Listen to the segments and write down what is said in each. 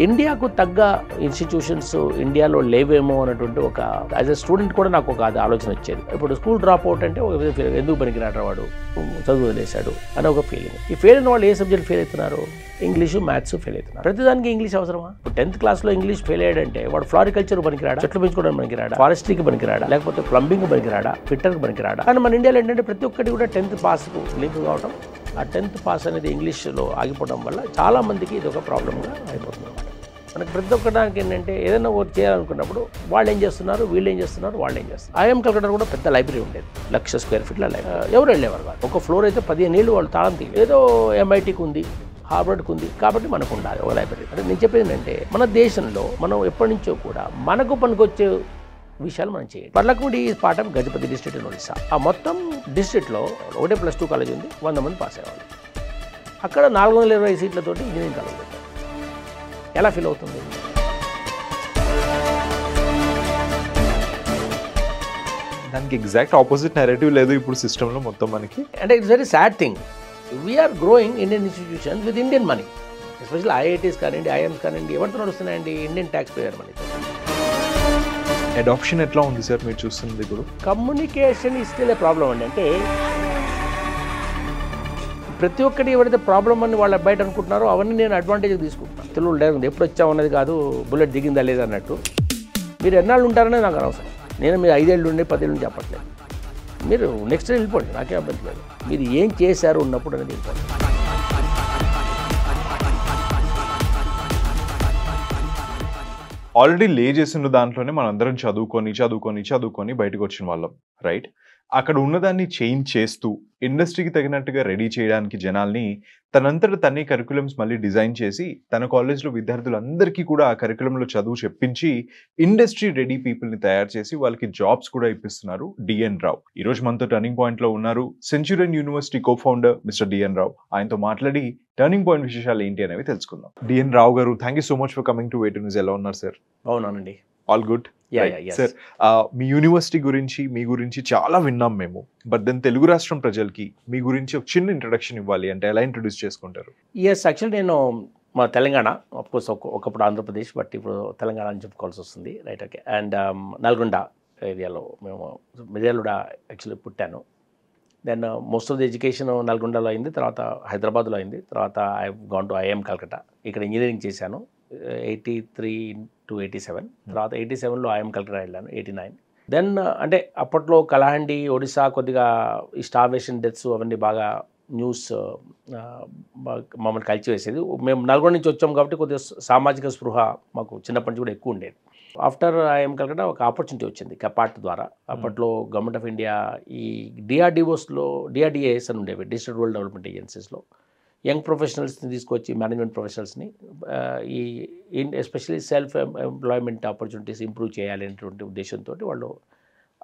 ఇండియాకు తగ్గ ఇన్స్టిట్యూషన్స్ ఇండియాలో లేవేమో అన్నటువంటి ఒక యాజ్ ఎ స్టూడెంట్ కూడా నాకు ఒక ఆలోచన వచ్చేది. ఇప్పుడు స్కూల్ డ్రాప్ అవుట్ అంటే ఒక ఫీలింగ్, ఎందుకు పనికిరాడు వాడు, చదువు వదిలేశాడు అనే ఒక ఫీలింగ్. ఈ ఫెయిల్ అయిన వాళ్ళు ఏ సబ్జెక్ట్ ఫెయిల్ అవుతున్నారు? ఇంగ్లీషు, మ్యాథ్స్ ఫెయిల్ అవుతున్నారు. ప్రతిదానికి ఇంగ్లీష్ అవసరమా? 10th క్లాస్లో ఇంగ్లీష్ ఫెయిల్ అయ్యాడంటే వాడు ఫ్లోరికల్చర్ పనికిరాడా, చెట్లు పెంచుకోవడానికి పనికిరాడా, ఫారెస్ట్రీకి పనికిరాడా, లేకపోతే ప్లంబింగ్ పనికిరాడా, ఫిట్టర్కి పనికిరాడా? కానీ మన ఇండియాలో ఏంటంటే ప్రతి ఒక్కటి కూడా 10th పాస్కు లింక్ కావటం, ఆ 10th పాస్ అనేది ఇంగ్లీష్లో ఆగిపోవడం వల్ల చాలా మందికి ఇది ఒక ప్రాబ్లంగా అయిపోతుంది అన్నమాట. మనకి ప్రతి ఒక్కదానికి ఏంటంటే ఏదైనా వర్క్ చేయాలనుకున్నప్పుడు వాళ్ళు ఏం చేస్తున్నారు, వీళ్ళు ఏం చేస్తున్నారు, వాళ్ళు ఏం చేస్తారు. ఐఎం కల్కటా కూడా పెద్ద లైబ్రరీ ఉండేది, 1,00,000 స్క్వేర్ ఫీట్ల లైబ్రరీ. ఎవరు వెళ్ళేవారు కాదు. ఒక ఫ్లోర్ అయితే 15 ఏళ్ళు వాళ్ళు తాళం తీయలేదు. ఏదో MITకి ఉంది, హార్వర్డ్కి ఉంది కాబట్టి మనకు ఉండాలి ఒక లైబ్రరీ. అంటే నేను చెప్పేది ఏంటంటే మన దేశంలో మనం ఎప్పటి నుంచో కూడా మనకు పనికొచ్చే విషయాలు మనం చేయాలి. Paralakhemundi is part of Gajapati district in Odisha. ఆ మొత్తం డిస్ట్రిక్ట్లో ఒకటే +2 కాలేజ్ ఉంది, 100 మంది పాస్ అయ్యేవాళ్ళు. అక్కడ 420 సీట్లతోటి ఇంజనీరింగ్ కాలేజ్ పెట్టారు. ఎలా ఫీల్ అవుతుంది? దానికి ఎగ్జాక్ట్ ఆపోజిట్ నెరేటివ్ లేదు ఇప్పుడు సిస్టంలో మొత్తం మనకి. అంటే it's very sad thing. We are growing Indian institutions with Indian money, especially IITs కానివ్వండి, IIMs కానివ్వండి, ఎవరితో నడుస్తున్నాయండి? Indian tax payer money. Adoption ఎట్లా ఉంది సార్ మీరు చూస్తుంది ఇప్పుడు? Communication is still a problem అండి. అంటే ప్రతి ఒక్కటి ఎవరైతే ప్రాబ్లం అని వాళ్ళు బయట అనుకుంటున్నారో అవన్నీ నేను అడ్వాంటేజ్ తీసుకుంటున్నాను. తెలుగు లేదు, ఎప్పుడు వచ్చామన్నది కాదు, బుల్లెట్ దిగిందా లేదా అన్నట్టు. మీరు ఎన్నాళ్ళు ఉంటారనే నాకు అనవసరం. నేను మీరు 5 ఏళ్ళు ఉండి 10 ఏళ్ళు ఉండి చెప్పట్లేదు. మీరు నెక్స్ట్ వెళ్ళిపోండి, నాకేం అభ్యంతరం లేదు. మీరు ఏం చేశారు ఉన్నప్పుడు అనేది వెళ్ళిపోండి. ఆల్రెడీ లే చేసిన దాంట్లోనే మనం అందరం చదువుకొని బయటకు వచ్చిన వాళ్ళం, రైట్? అక్కడ ఉన్నదాన్ని చేంజ్ చేస్తూ ఇండస్ట్రీకి తగినట్టుగా రెడీ చేయడానికి జనాల్ని తనంతట తనే కరికులమ్స్ మళ్ళీ డిజైన్ చేసి తన కాలేజ్లో విద్యార్థులందరికీ కూడా ఆ కరికులంలో చదువు చెప్పించి ఇండస్ట్రీ రెడీ పీపుల్ని తయారు చేసి వాళ్ళకి జాబ్స్ కూడా ఇప్పిస్తున్నారు డిఎన్ రావు. ఈరోజు మనతో టర్నింగ్ పాయింట్లో ఉన్నారు సెంచురియన్ యూనివర్సిటీ కో-ఫౌండర్ మిస్టర్ డిఎన్ రావు. ఆయనతో మాట్లాడి టర్నింగ్ పాయింట్ విశేషాలు ఏంటి అనేవి తెలుసుకుందాం. డిఎన్ రావు garu, thank you so much for coming to way to news. ఎలా ఉన్నారు సార్? అవునండి, ఆల్ గుడ్. సార్, మీ యూనివర్సిటీ గురించి మీ గురించి చాలా విన్నాం మేము, బట్ దెన్ తెలుగు రాష్ట్రం ప్రజలకి మీ గురించి ఒక చిన్న ఇంట్రడక్షన్ ఇవ్వాలి అంటే ఎలా ఇంట్రొడ్యూస్ చేసుకుంటారు? యాక్చువల్లీ నేను మా తెలంగాణ, ఆఫ్కోర్స్ ఒకప్పుడు ఆంధ్రప్రదేశ్, బట్ ఇప్పుడు తెలంగాణ అని చెప్పుకోవాల్సి వస్తుంది, రైట్? ఓకే. అండ్ నల్గొండ ఏరియాలో మేము మిర్యాలగూడ యాక్చువల్లీ పుట్టాను. Then most of the education నల్గొండలో అయింది, తర్వాత హైదరాబాద్లో అయింది, తర్వాత I gone to IIM Calcutta. ఇక్కడ ఇంజనీరింగ్ చేశాను 83 to 87. తర్వాత 87లో IIM కల్కటా వెళ్ళాను, 89. దెన్ అంటే అప్పట్లో కలహండి, ఒడిశా కొద్దిగా ఈ స్టార్వేషన్ డెత్స్ అవన్నీ బాగా న్యూస్ మమ్మల్ని కలిసివేసేది. మేము నల్గొండ నుంచి వచ్చాం కాబట్టి కొద్దిగా సామాజిక స్పృహ మాకు చిన్నప్పటి నుంచి కూడా ఎక్కువ ఉండేది. ఆఫ్టర్ IIM కల్కటా ఒక ఆపర్చునిటీ వచ్చింది కెపార్ట్ ద్వారా. అప్పట్లో గవర్నమెంట్ ఆఫ్ ఇండియా ఈ DRDAs అని ఉండేవి, డిజిటల్ వరల్డ్ డెవలప్మెంట్ ఏజెన్సీస్లో యంగ్ ప్రొఫెషనల్స్ని తీసుకొచ్చి మేనేజ్మెంట్ ప్రొఫెషనల్స్ని ఈ especially self employment opportunities improve చేయాలి అనేటువంటి ఉద్దేశంతో వాళ్ళు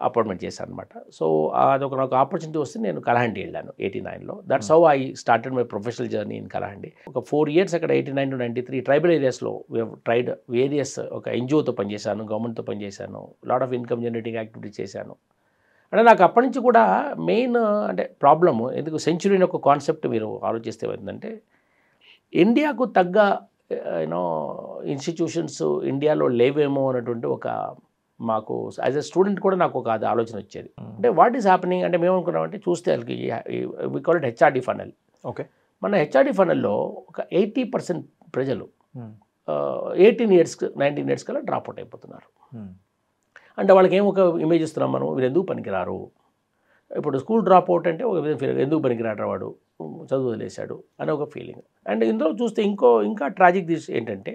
అపాయింట్మెంట్ చేశారనమాట. సో అదొక నాకు ఆపర్చునిటీ వస్తే నేను కలహండి వెళ్ళాను 89లో. That's how I started my professional journey in Kalahandi. ఒక 4 years అక్కడ 89 to 93 ట్రైబల్ ఏరియాస్లో ట్రైడ్ వేరియస్ ఒక NGOతో పనిచేశాను, గవర్నమెంట్తో పనిచేశాను, lot of income generating activities చేశాను. అంటే నాకు అప్పటి నుంచి కూడా మెయిన్ అంటే ప్రాబ్లము ఎందుకు సెంచురీని ఒక కాన్సెప్ట్ మీరు ఆలోచిస్తే ఏంటంటే ఇండియాకు తగ్గ ఇన్స్టిట్యూషన్స్ ఇండియాలో లేవేమో అన్నటువంటి ఒక మాకు యాజ్ ఎ స్టూడెంట్ కూడా నాకు ఒక ఆలోచన వచ్చేది. అంటే వాట్ ఈస్ హ్యాపెనింగ్ అంటే మేము అనుకున్నామంటే చూస్తే వాళ్ళకి we call it HRD funnel. Okay, మన HRD ఫనల్లో ఒక 80% ప్రజలు 18 years 19 years కల్లా డ్రాప్ అవుట్ అయిపోతున్నారు. అంటే వాళ్ళకి ఏం ఒక ఇమేజ్ ఇస్తున్నాం మనం, వీళ్ళు ఎందుకు పనికిరారు. ఇప్పుడు స్కూల్ డ్రాప్ అవుట్ అంటే ఒక ఫీలింగ్, ఎందుకు పనికిరాడు వాడు, చదువు వదిలేశాడు అనే ఒక ఫీలింగ్. అండ్ ఇందులో చూస్తే ఇంకా ట్రాజిక్ దిస్ ఏంటంటే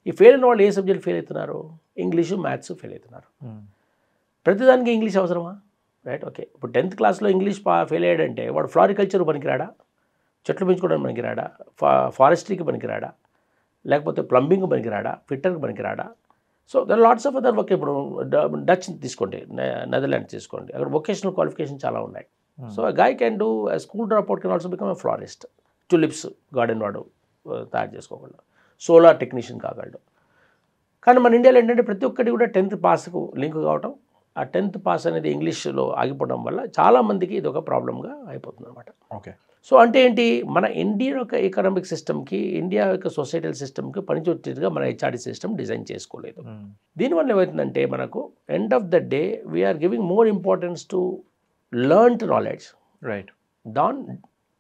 ఈ ఫెయిల్ అయిన వాళ్ళు ఏ సబ్జెక్ట్ ఫెయిల్ అవుతున్నారు? ఇంగ్లీషు, మ్యాథ్స్ ఫెయిల్ అవుతున్నారు. ప్రతిదానికి ఇంగ్లీష్ అవసరమా? రైట్? ఓకే. ఇప్పుడు 10th క్లాస్లో ఇంగ్లీష్ ఫెయిల్ అయ్యాడంటే వాడు ఫ్లోరికల్చర్ పనికిరాడా, చెట్లు పెంచుకోవడానికి పనికిరాడా, ఫారెస్ట్రీకి పనికిరాడా, లేకపోతే ప్లంబింగ్ పనికిరాడా, ఫిట్టర్కి పనికిరాడా? So there lots of other work. ఇప్పుడు డచ్ తీసుకోండి, నెదర్లాండ్స్ తీసుకోండి, అక్కడ వొకేషనల్ క్వాలిఫికేషన్ చాలా ఉన్నాయి. So guy can do school drop out can also become a florist. Tulips garden వాడు తయారు చేసుకోగలడు, సోలార్ టెక్నీషియన్ కాగలడు. కానీ మన ఇండియాలో ఏంటంటే ప్రతి ఒక్కటి కూడా 10th పాస్కు లింక్ కావటం, ఆ 10th పాస్ అనేది ఇంగ్లీష్లో ఆగిపోవడం వల్ల చాలామందికి ఇది ఒక ప్రాబ్లంగా అయిపోతుంది అనమాట. ఓకే. సో అంటే ఏంటి, మన ఇండియా యొక్క ఎకనామిక్ సిస్టమ్కి, ఇండియా యొక్క సొసైటల్ సిస్టమ్కి పనిచేసేట్టుగా మన హెచ్ఆర్డి సిస్టమ్ డిజైన్ చేసుకోలేదు. దీనివల్ల ఏమవుతుందంటే మనకు end of the day we are giving more importance to learned knowledge right than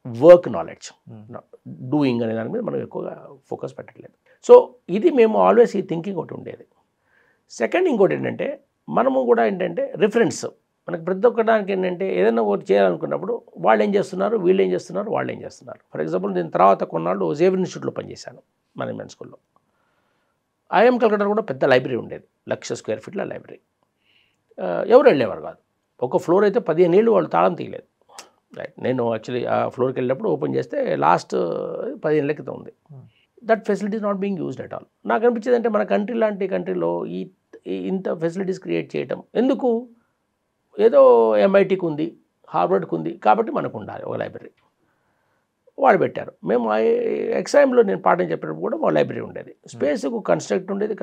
work knowledge, doing అనే దాని మీద మనం ఎక్కువగా ఫోకస్ పెట్టట్లేదు. సో ఇది మేము ఆల్వేస్ ఈ థింకింగ్ ఒకటి ఉండేది. సెకండ్ ఇంకోటి ఏంటంటే మనము కూడా ఏంటంటే రిఫరెన్స్, మనకు ప్రతి ఒక్కడానికి ఏంటంటే ఏదైనా ఒకటి చేయాలనుకున్నప్పుడు వాళ్ళు ఏం చేస్తున్నారు, వీళ్ళు ఏం చేస్తున్నారు, వాళ్ళు ఏం చేస్తున్నారు. ఫర్ ఎగ్జాంపుల్ నేను తర్వాత కొన్నాళ్ళు జేవియర్ ఇన్స్టిట్యూట్లో పనిచేశాను మేనేజ్మెంట్ స్కూల్లో. ఐఎం కలకత్తా కూడా పెద్ద లైబ్రరీ ఉండేది, 1,00,000 స్క్వేర్ ఫీట్ల లైబ్రరీ. ఎవరు వెళ్ళేవారు కాదు. ఒక ఫ్లోర్ అయితే 15 ఏళ్ళు వాళ్ళు తాళం తీయలేదు. రైట్, నేను యాక్చువల్లీ ఆ ఫ్లోర్కి వెళ్ళినప్పుడు ఓపెన్ చేస్తే లాస్ట్ 15 ఏళ్ళ క్రితం ఉంది. That facilities not being used at all. నాకు అనిపించేది అంటే మన కంట్రీ లాంటి కంట్రీలో ఇంత ఫెసిలిటీస్ క్రియేట్ చేయటం ఎందుకు? ఏదో ఎంఐటీకి ఉంది, హార్వర్డ్కి ఉంది కాబట్టి మనకు ఉండాలి ఒక లైబ్రరీ. వాళ్ళు పెట్టారు. మేము ఎక్సైమ్లో నేను పాఠం చెప్పినప్పుడు కూడా మా లైబ్రరీ ఉండేది. స్పేస్కు కన్స్ట్రక్ట్ ఉండేది,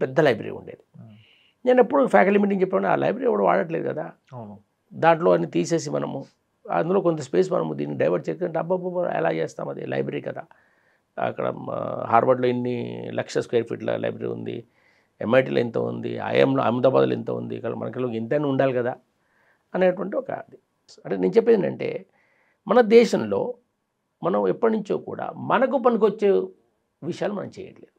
పెద్ద లైబ్రరీ ఉండేది. నేను ఎప్పుడు ఫ్యాకల్టీ మీటింగ్ చెప్పాను, ఆ లైబ్రరీ ఎవరు వాడట్లేదు కదా, దాంట్లో అన్ని తీసేసి మనము అందులో కొంత స్పేస్ మనము దీన్ని డైవర్ట్ చేస్తుంటే అబ్బాబ్బా ఎలా చేస్తాం, అది లైబ్రరీ కదా. అక్కడ హార్వర్డ్లో ఇన్ని 1,00,000 స్క్వేర్ ఫీట్ల లైబ్రరీ ఉంది, ఎంఐటీలో ఎంత ఉంది, ఐఎంలో అహ్మదాబాద్లో ఎంత ఉంది, ఇక్కడ మనకి ఇంతైనా ఉండాలి కదా అనేటువంటి ఒక అది. అంటే నేను చెప్పేది ఏంటంటే మన దేశంలో మనం ఎప్పటి నుంచో కూడా మనకు పనికొచ్చే విషయాలు మనం చేయట్లేదు.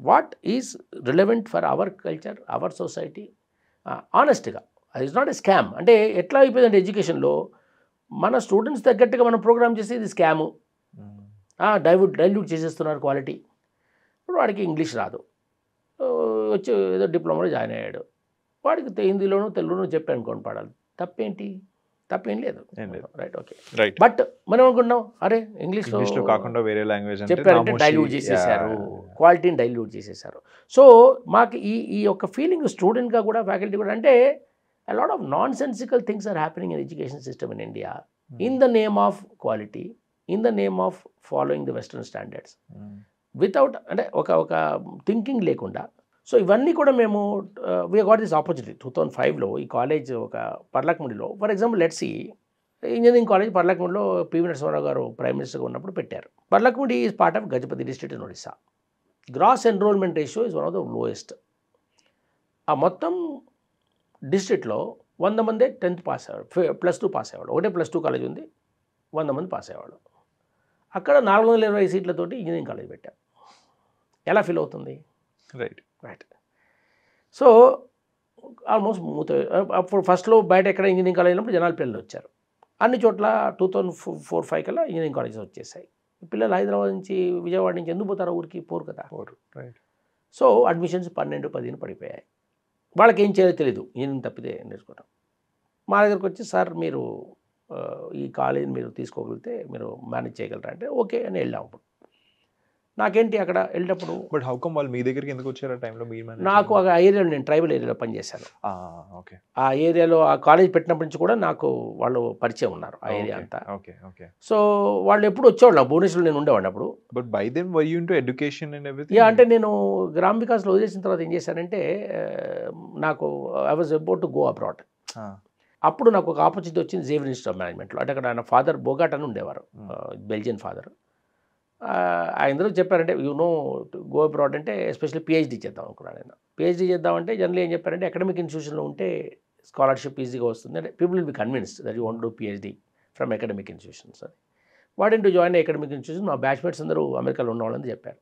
What is relevant for our culture, our society, ఆనెస్ట్గా, అది ఇస్ నాట్ ఎ స్కామ్. అంటే ఎట్లా అయిపోయిందంటే ఎడ్యుకేషన్లో మన స్టూడెంట్స్ తగ్గట్టుగా మనం ప్రోగ్రామ్ చేసి ఇది స్కాము, డైల్యూట్ చేసేస్తున్నారు క్వాలిటీ. ఇప్పుడు వాడికి ఇంగ్లీష్ రాదు, వచ్చి ఏదో డిప్లొమాలో జాయిన్ అయ్యాడు, వాడికి హిందీలోనూ తెలుగులోనూ చెప్పి అనుకోండి పాడాలి, తప్పేంటి? తప్పేం లేదు. Right, okay, right. బట్ మనం అనుకున్నాం అరే ఇంగ్లీష్లో కాకుండా వేరే లాంగ్వేజ్ చెప్పారంటే డైల్యూట్ చేసేసారు, క్వాలిటీని డైల్యూట్ చేసేసారు. సో మాకు ఈ యొక్క ఫీలింగ్ స్టూడెంట్గా కూడా ఫ్యాకల్టీ కూడా, అంటే a lot of nonsensical things are happening in the education system in India in the name of quality, in the name of following the Western standards, without అంటే ఒక థింకింగ్ లేకుండా. సో ఇవన్నీ కూడా మేము వీ గాట్ దిస్ ఆపర్చునిటీ 2005లో ఈ college ఒక పర్లాక్ముడిలో, for example let's see engineering college పర్లాక్ముడిలో పివి నరసింహారావు గారు ప్రైమ్ మినిస్టర్గా ఉన్నప్పుడు పెట్టారు. Paralakhemundi is part of Gajapati district in Odisha. Gross enrolment ratio is one of the lowest. ఆ మొత్తం డిస్ట్రిక్ట్లో 100 మందే 10th పాస్ అయ్యాడు, +2 పాస్ అయ్యాడు. ఒకటే +2 కాలేజ్ ఉంది, 100 మంది పాస్ అయ్యేవాడు. అక్కడ 420 సీట్లతోటి ఇంజనీరింగ్ కాలేజ్ పెట్టాం. ఎలా ఫీల్ అవుతుంది? Right, right. సో ఆల్మోస్ట్ అప్పుడు ఫస్ట్లో బయట ఎక్కడ ఇంజనీరింగ్ కాలేజ్ అయినప్పుడు జనాలు పిల్లలు వచ్చారు. అన్ని చోట్ల 2004-05 కల్లా ఇంజనీరింగ్ కాలేజెస్ వచ్చేసాయి. పిల్లలు హైదరాబాద్ నుంచి, విజయవాడ నుంచి ఎందుకు పోతారో ఊరికి? పోరు కదా. రైట్. సో అడ్మిషన్స్ 12-15 పడిపోయాయి. వాళ్ళకి ఏం చేయాలో తెలీదు, ఇంజనీరింగ్ తప్పితే నేర్చుకోవటం. మా దగ్గరకు వచ్చి సార్ మీరు ఈ కాలేజీని మీరు తీసుకోగలిగితే మీరు మేనేజ్ చేయగలరా అంటే ఓకే అని వెళ్ళాము. అప్పుడు నాకేంటి అక్కడ వెళ్ళినప్పుడు, బట్ హౌ కమ్ వాళ్ళు మీ దగ్గరికి ఎందుకు వచ్చారు ఆ టైంలో? నాకు ఆ ఏరియాలో, నేను ట్రైబల్ ఏరియాలో పనిచేశాను. ఓకే. ఆ ఏరియాలో ఆ కాలేజ్ పెట్టినప్పటి నుంచి కూడా నాకు వాళ్ళు పరిచయం ఉన్నారు, ఆ ఏరియా అంతా. Okay, okay. సో వాళ్ళు ఎప్పుడు వచ్చేవాళ్ళు, భువనేశ్వర్లో నేను ఉండేవాడిని అప్పుడు. But by then were you into education and everything? Yeah, అంటే నేను గ్రామ వికాస్లో వదిలేసిన తర్వాత ఏం చేశానంటే నాకు I was about to go abroad. అప్పుడు నాకు ఒక ఆపర్చునిటీ వచ్చింది జేవియర్ ఇన్స్టిట్యూట్ ఆఫ్ మేనేజ్మెంట్లో. అంటే అక్కడ ఆయన ఫాదర్ బోగాట్ అని ఉండేవారు, బెల్జియన్ ఫాదర్. ఆయనలో చెప్పారంటే గో అబ్రాడ్ అంటే ఎస్పెషల్లీ పిహెచ్డీ చేద్దాం అనుకున్నాను నేను. పిహెచ్డీ చేద్దామంటే జనరల్ ఏం చెప్పారంటే అకాడమిక్ ఇన్స్టిట్యూషన్లో ఉంటే స్కాలర్షిప్ ఈజీగా వస్తుంది, అంటే people will be convinced that you want to do PhD from academic institutions అని. వాడెంట్ టు జాయిన్ అకాడమిక్ ఇన్స్టిట్యూషన్, మా బ్యాచ్మేట్స్ అందరూ అమెరికాలో ఉన్న వాళ్ళని చెప్పారు.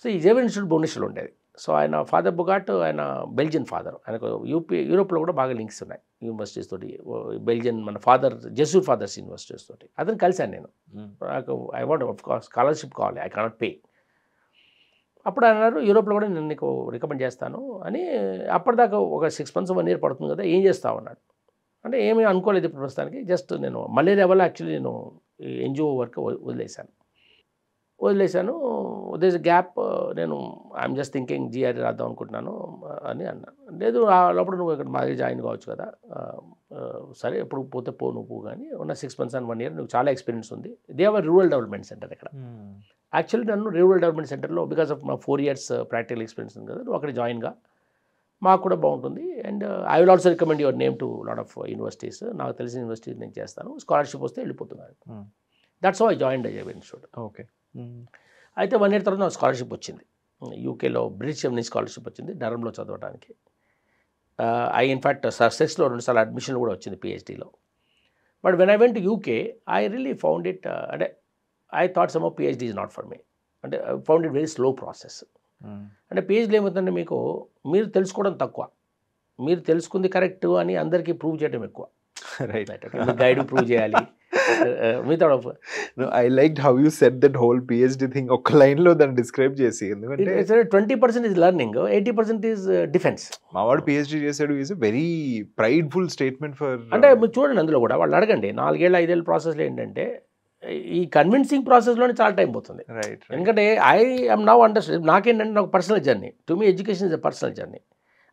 సో ఈ జేవియర్ ఇన్స్టిట్యూట్ భువనేశ్వర్లో ఉండేది. సో ఆయన ఫాదర్ బొగాట్, ఆయన బెల్జియన్ ఫాదర్, ఆయనకు యూరోప్లో కూడా బాగా లింక్స్ ఉన్నాయి యూనివర్సిటీస్ తోటి. బెల్జియన్ మన ఫాదర్ జెసూర్ ఫాదర్స్ యూనివర్సిటీస్ తోటి. అతను కలిశాను నేను. నాకు I want of course scholarship కావాలి, ఐ కెనాట్ పే. అప్పుడు ఆయన అన్నారు యూరోప్లో కూడా నేను నీకు రికమెండ్ చేస్తాను అని. అప్పటిదాకా ఒక 6 months 1 year పడుతుంది కదా, ఏం చేస్తావు అన్నాడు. అంటే ఏమీ అనుకోలేదు ఇప్పుడు ప్రస్తుతానికి. జస్ట్ నేను మలేరియా వల్ల యాక్చువల్లీ నేను ఎన్జిఓ వర్క్ వదిలేశాను. దిస్ గ్యాప్, నేను ఐఎమ్ జస్ట్ థింకింగ్ జిఆర్ రాద్దాం అనుకుంటున్నాను అని అన్నాను. లేదు లోపల నువ్వు ఇక్కడ మా దగ్గర జాయిన్ కావచ్చు కదా, సరే ఎప్పుడు పోతే నువ్వు కానీ ఉన్న 6 months and 1 year నువ్వు చాలా ఎక్స్పీరియన్స్ ఉంది. They are rural development centre ఇక్కడ. యాక్చువల్లీ నన్ను రూరల్ డెవలప్మెంట్ సెంటర్లో బికాస్ ఆఫ్ మా 4 years ప్రాక్టికల్ ఎక్స్పీరియన్స్ ఉంది కదా, నువ్వు అక్కడ జాయిన్గా మాకు కూడా బాగుంటుంది. And I will also recommend your name to lot of universities. నాకు తెలిసిన యూనివర్సిటీస్ నేను చేస్తాను, స్కాలర్షిప్ వస్తే వెళ్ళిపోతున్నాను. That's how I joined Ajay institute. Okay. అయితే 1 year తర్వాత నాకు స్కాలర్షిప్ వచ్చింది. యూకేలో బ్రిటిష్ నుంచి స్కాలర్షిప్ వచ్చింది డర్రంలో చదవడానికి. ఐ ఇన్ఫ్యాక్ట్ సక్సెస్లో 2 సార్లు అడ్మిషన్ కూడా వచ్చింది పిహెచ్డీలో. But when I went to UK I really found it అంటే I thought some PhD is not for me. అంటే found it very slow process. అంటే పిహెచ్డీ ఏమవుతుందంటే మీకు మీరు తెలుసుకోవడం తక్కువ, మీరు తెలుసుకుంది కరెక్ట్ అని అందరికీ ప్రూవ్ చేయడం ఎక్కువ. రైట్. గైడ్ ప్రూవ్ చేయాలి. మిగతా I like how you set that whole PhD thing ఒక లైన్లో దాన్ని డిస్క్రైబ్ చేసి. ఎందుకంటే 20% ఈజ్ లెర్నింగ్, 80% ఈజ్ డిఫెన్స్. మావాడు పిహెచ్డి చేశాడు is very prideful statement for. అంటే మీరు చూడండి అందులో కూడా వాళ్ళు అడగండి 4 ఏళ్ళు 5 ఏళ్ళ ప్రాసెస్లో ఏంటంటే ఈ కన్విన్సింగ్ ప్రాసెస్లోనే చాలా టైం పోతుంది. రైట్. ఎందుకంటే ఐ am now అండర్స్టాండ్. నాకేంటంటే నాకు personal journey. To me education is a personal journey.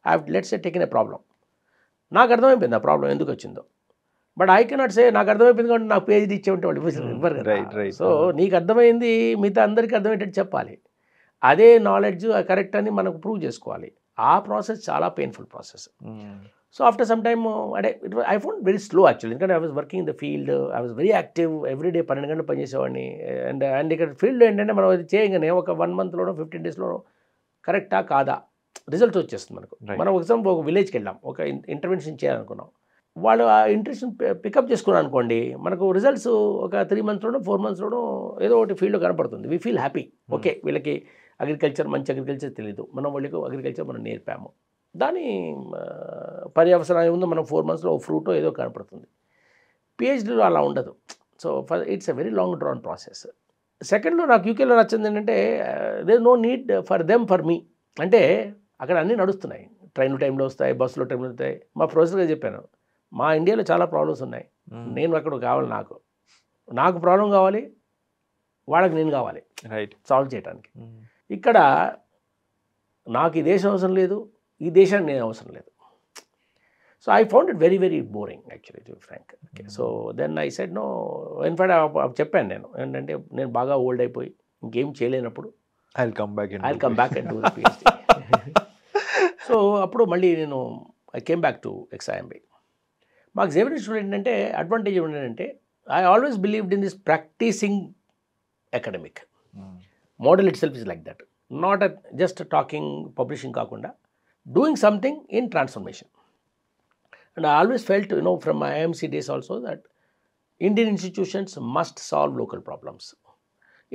I have let's say taken a problem. నాకు అర్థమైపోయింది ఆ ప్రాబ్లం ఎందుకు వచ్చిందో. బట్ ఐ కెనాట్ సే నాకు అర్థమైపోయింది కాబట్టి నాకు పిహెచ్డీ ఇచ్చేవంటే వాళ్ళు ఇవ్వరు కదా. సో నీకు అర్థమైంది మిగతా అందరికీ అర్థమయ్యేటట్టు చెప్పాలి. అదే నాలెడ్జ్ కరెక్ట్ అని మనకు ప్రూవ్ చేసుకోవాలి. ఆ ప్రాసెస్ చాలా painful process. So after some time అంటే I found very slow actually. ఎందుకంటే I was working in the field, I was very active. Every day 12 గంటలు పనిచేసేవాడిని. అండ్ ఇక్కడ ఫీల్డ్లో ఏంటంటే మనం అది చేయగానే ఒక 1 monthలోనో 15 daysలోనో కరెక్టా కాదా రిజల్ట్ వచ్చేస్తుంది మనకు. మనం ఒక విలేజ్కి వెళ్ళాం, ఒక ఇంటర్వెన్షన్ చేయాలనుకున్నాం. వాళ్ళు ఆ ఇంట్రెస్ట్ పికప్ చేసుకున్నాను అనుకోండి, మనకు రిజల్ట్స్ ఒక 3 monthsలోనో 4 monthsలోనో ఏదో ఒకటి ఫీల్డ్లో కనపడుతుంది. We feel happy. ఓకే వీళ్ళకి అగ్రికల్చర్ మంచి అగ్రికల్చర్ తెలియదు, మనం వాళ్ళకి అగ్రికల్చర్ మనం నేర్పాము, దాని పర్యవసరం ఏముందో మనం 4 monthsలో ఫ్రూటో ఏదో కనపడుతుంది. పిహెచ్డీలో అలా ఉండదు. So it's a very long drawn process. సెకండ్లో నాకు యూకేలో నచ్చింది ఏంటంటే there no need for them for me. అంటే అక్కడ అన్నీ నడుస్తున్నాయి, ట్రైన్లు టైంలో వస్తాయి, బస్సులో టైంలో వస్తాయి. మా ప్రొఫెసర్గా చెప్పాను మా ఇండియాలో చాలా ప్రాబ్లమ్స్ ఉన్నాయి, నేను అక్కడ కావాలి, నాకు ప్రాబ్లం కావాలి, వాళ్ళకి నేను కావాలి రైట్ సాల్వ్ చేయడానికి. ఇక్కడ నాకు ఈ దేశం అవసరం లేదు, ఈ దేశానికి నేను అవసరం లేదు. So I found it very very boring actually to frank. Okay so then I said no. In fact చెప్పాను నేను ఏంటంటే నేను బాగా ఓల్డ్ అయిపోయి ఇంకేం చేయలేనప్పుడు I will come back and do the PhD. So అప్పుడు మళ్ళీ నేను I came back to XIMB. మాకు జేవియర్ ఇన్స్టిట్యూట్ ఏంటంటే అడ్వాంటేజ్ ఏంటంటే I always believed in this practicing academic model itself is like that. Not just talking publishing కాకుండా doing something in transformation. And I always felt from my IMC days also that Indian institutions must solve local problems.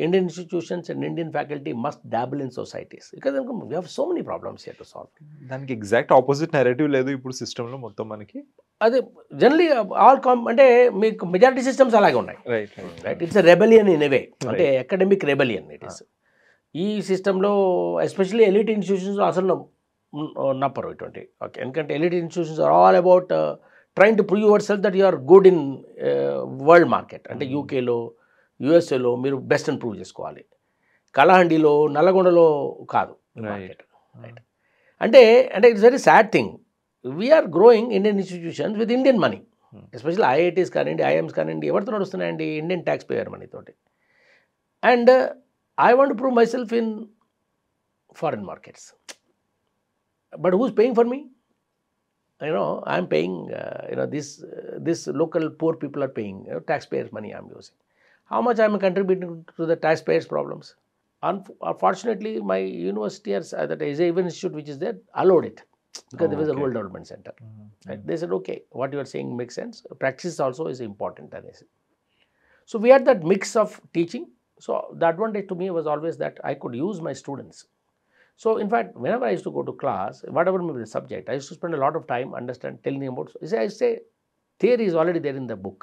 Indian institutions and Indian faculty must dabble in societies because we have so many problems here to solve. దానికి exact opposite narrative లేదు ఇప్పుడు సిస్టంలో మొత్తం మనకి. అదే generally అంటే మీకు majority systems అలాగే ఉన్నాయి. Right. It's a rebellion in a way. అంటే అకాడమిక్ రెబెలియన్ ఇట్ ఈస్. ఈ సిస్టంలో ఎస్పెషల్లీ ఎలిట్ ఇన్స్టిట్యూషన్స్ అసలు నప్పరు ఇటువంటి. ఓకే ఎందుకంటే elite institutions are all about trying to prove yourself that you are good in world market. అంటే యూకేలో యూఎస్ఏలో మీరు best అని ప్రూవ్ చేసుకోవాలి. కలహండిలో నల్లగొండలో కాదు మార్కెట్. రైట్. అంటే it's very sad thing. We are growing Indian institutions with Indian money, especially IITs కానివ్వండి, IIMs కానివ్వండి, ఎవరితో నడుస్తున్నాయండి? ఇండియన్ ట్యాక్స్ పేయర్ మనీతోటి. And I want to prove myself in foreign markets. But who's paying for me? I'm paying, this local poor people are paying taxpayers' money I'm using. How much I'm contributing to the taxpayers' problems? Unfortunately, my university, that Xavier Institute, which is there, allowed it because there was a rural development center. Right? They said, okay, what you are saying makes sense. Practice also is important. So we had that mix of teaching. So the advantage to me was always that I could use my students. So in fact, whenever I used to go to class, whatever may be the subject, I used to spend a lot of time telling them about. I say theory is already there in the book.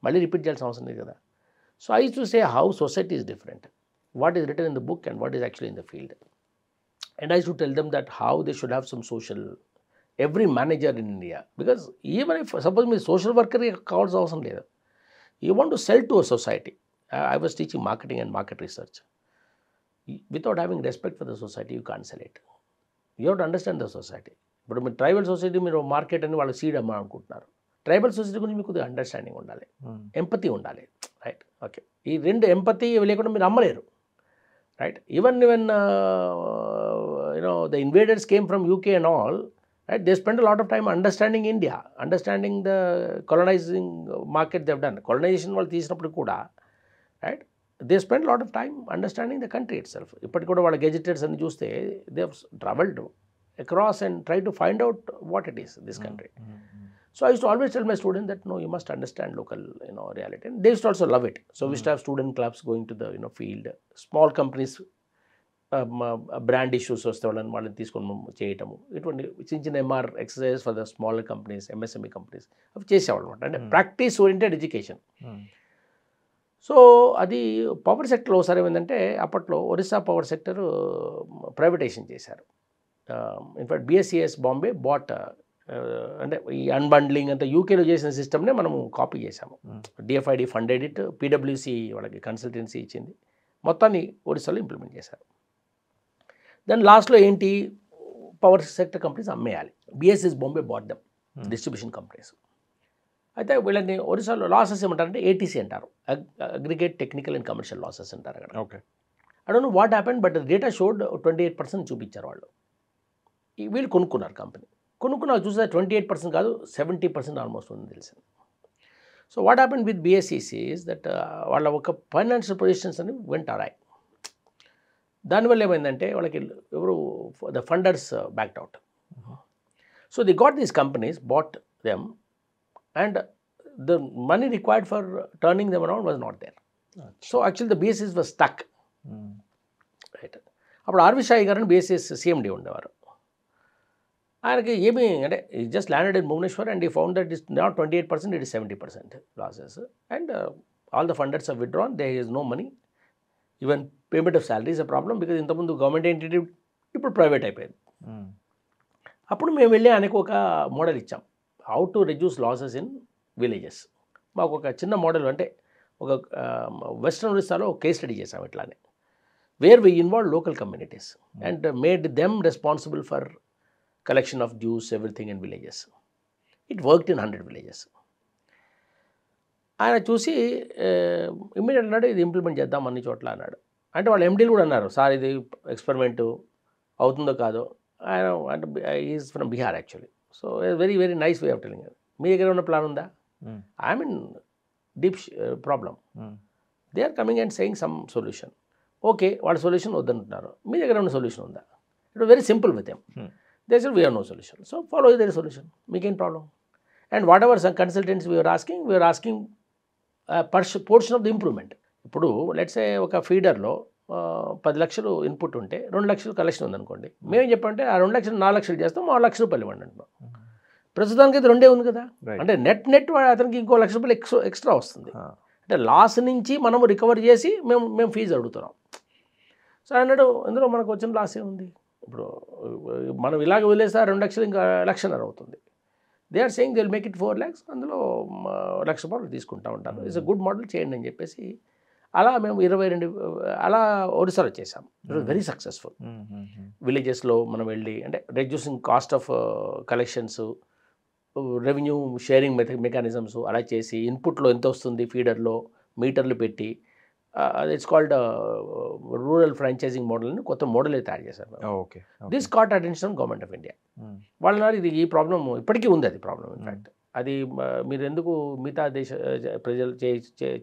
Malli repeat cheyalsina avasaram ledhu kada. So I used to say how society is different, what is written in the book and what is actually in the field. And I used to tell them that how they should have some social, every manager in India, because even if suppose me social worker కావాల్సిన అవసరం లేదు, you want to sell to a society. I was teaching marketing and market research. Without having respect for the society, you can't sell it. You have to understand the society. ఇప్పుడు మీరు tribal society మీరు market అని వాళ్ళు seed అమ్మాలనుకుంటున్నారు. Tribal society గురించి మీకు కొద్దిగా understanding ఉండాలి, empathy ఉండాలి. రైట్. ఓకే ఈ రెండు ఎంపతి లేకుండా మీరు అమ్మలేరు. Right. Even the invaders came from UK and all, right? They spent a lot of time understanding India, understanding the colonizing market they've done. Colonization వాళ్ళు తీసినప్పుడు కూడా, right? They spent a lot of time understanding the country itself. ఇప్పటికి కూడా వాళ్ళ గెజిటెడ్స్ అన్ని చూస్తే they have traveled across and tried to find out what it is, this country. So I used to always tell my students that no, you must understand local, reality. And they used to also love it. So we used to have student clubs going to the, field. Small companies, brand issues వస్తే వాళ్ళని తీసుకొని చేయటము, ఇటువంటి చిన్న చిన్న MR exercises for the smaller companies, MSME companies అవి చేసేవాళ్ళు అనమాట. అంటే ప్రాక్టీస్ ఓరియంటెడ్ ఎడ్యుకేషన్. సో అది పవర్ సెక్టర్లో ఒకసారి ఏమైందంటే, అప్పట్లో ఒరిస్సా పవర్ సెక్టర్ ప్రైవేటైజేషన్ చేశారు. ఇన్ఫాక్ట్ బిఎస్సిఎస్ బాంబే బాట్, అంటే ఈ అన్బండ్లింగ్ అంతా యూకేలో చేసిన సిస్టమ్నే మనము కాపీ చేసాము. డిఎఫ్ఐడి ఫండెడ్ ఇట్, పీడబ్ల్యూసి వాళ్ళకి కన్సల్టెన్సీ ఇచ్చింది, మొత్తాన్ని ఒరిస్సాలో ఇంప్లిమెంట్ చేశారు. దాని లాస్ట్లో ఏంటి, పవర్ సెక్టర్ కంపెనీస్ అమ్మేయాలి. BSES Bombay bought them, distribution companies. అయితే వీళ్ళని ఒరిస్సాలో లాసెస్ ఏమంటారంటే ఏటీసీ అంటారు, aggregate technical and commercial losses అంటారు అక్కడ. Okay, I don't know what happened, but data showed 28% చూపించారు వాళ్ళు. వీళ్ళు కొనుక్కున్నారు కంపెనీ. కొనుక్కున్నా చూస్తే 28% కాదు, 70% ఆల్మోస్ట్ ఉంది తెలిసింది. So what happen with BSES is that వాళ్ళ ఒక ఫైనాన్షియల్ పొజిషన్స్ అని వెంట ఆరాయి. దానివల్ల ఏమైందంటే వాళ్ళకి ఎవరు the funders backed out. So they got these companies, bought them, and the money required for turning them around was not there. So actually the BSS was stuck. Right. అప్పుడు R V Shahi గారు BSS CMD ఉండేవారు. ఆయనకి ఏమీ అంటే just landed in Bhubaneswar and he found that is not 28%, it is 70% losses. And all the funders are withdrawn, there is no money, even payment of salary is a problem, because ఇంతకుముందు government entity, ఇప్పుడు private అయిపోయింది. అప్పుడు మేము వెళ్ళి ఆయనకు ఒక model ఇచ్చాం, how to reduce losses in villages. మాకు ఒక చిన్న మోడల్, అంటే ఒక వెస్ట్రన్ ఒరిస్సాలో ఒక కేస్ స్టడీ చేసాం ఇట్లానే, where we involve local communities and made them responsible for collection of dues, everything in villages. It worked in 100 villages. ఆయన చూసి ఇమ్మీడియట్ అన్నాడు, ఇది ఇంప్లిమెంట్ చేద్దాం అన్ని చోట్ల అన్నాడు. అంటే వాళ్ళ ఎండీలు కూడా అన్నారు, సార్ ఇది ఎక్స్పెరిమెంటు అవుతుందో కాదో. ఆయన అంటే is from Bihar actually. So very very nice way of telling. మీ దగ్గర ఉన్న ప్లాన్ ఉందా? I mean deep problem. They are coming and saying some solution. Okay, వాళ్ళ సొల్యూషన్ వద్దంటున్నారు, మీ దగ్గర ఉన్న సొల్యూషన్ ఉందా? It very simple with them. They said we have no solution. So follow their solution, మీకేం problem? And whatever some consultants we are asking portion of the improvement. ఇప్పుడు let's say ఒక ఫీడర్లో 10 లక్షలు input ఉంటే 2 లక్షలు collection ఉందనుకోండి. మేమేం చెప్పంటే ఆ 2 లక్షలు 4 లక్షలు చేస్తాం, 6 లక్షల రూపాయలు ఇవ్వండి అంటున్నాం. ప్రస్తుతానికి అయితే 2 ఉంది కదా. అంటే నెట్ అతనికి ఇంకో 1 లక్ష రూపాయలు ఎక్స్ట్రా వస్తుంది. అంటే లాస్ నుంచి మనము రికవర్ చేసి మేము ఫీజు అడుగుతున్నాం. సో అన్నాడు, ఇందులో మనకు వచ్చిన లాస్ ఏముంది? ఇప్పుడు మనం ఇలాగ వదిలేస్తే 2 లక్షలు ఇంకా 1,50,000 అవుతుంది. They are saying they will make it 4 lakhs, అందులో 1 లక్ష రూపాయలు తీసుకుంటా ఉంటారు. ఇట్స్ ఎ గుడ్ మోడల్, చేయండి అని చెప్పేసి అలా మేము 22 అలా ఒరిస్సాలో చేసాం. It was very successful. విలేజెస్లో మనం వెళ్ళి, అంటే reducing cost of collections, revenue sharing mechanisms అలా చేసి, ఇన్పుట్లో ఎంత వస్తుంది ఫీడర్లో మీటర్లు పెట్టి, it's called rural franchising model అని కొత్త మోడల్ తయారు చేశారు. Okay, this caught attention government of India. వాళ్ళ ఇది ఈ ప్రాబ్లం ఇప్పటికీ ఉంది, అది ప్రాబ్లం. ఇన్ఫ్యాక్ట్ అది మీరు ఎందుకు మిగతా దేశ ప్రజలు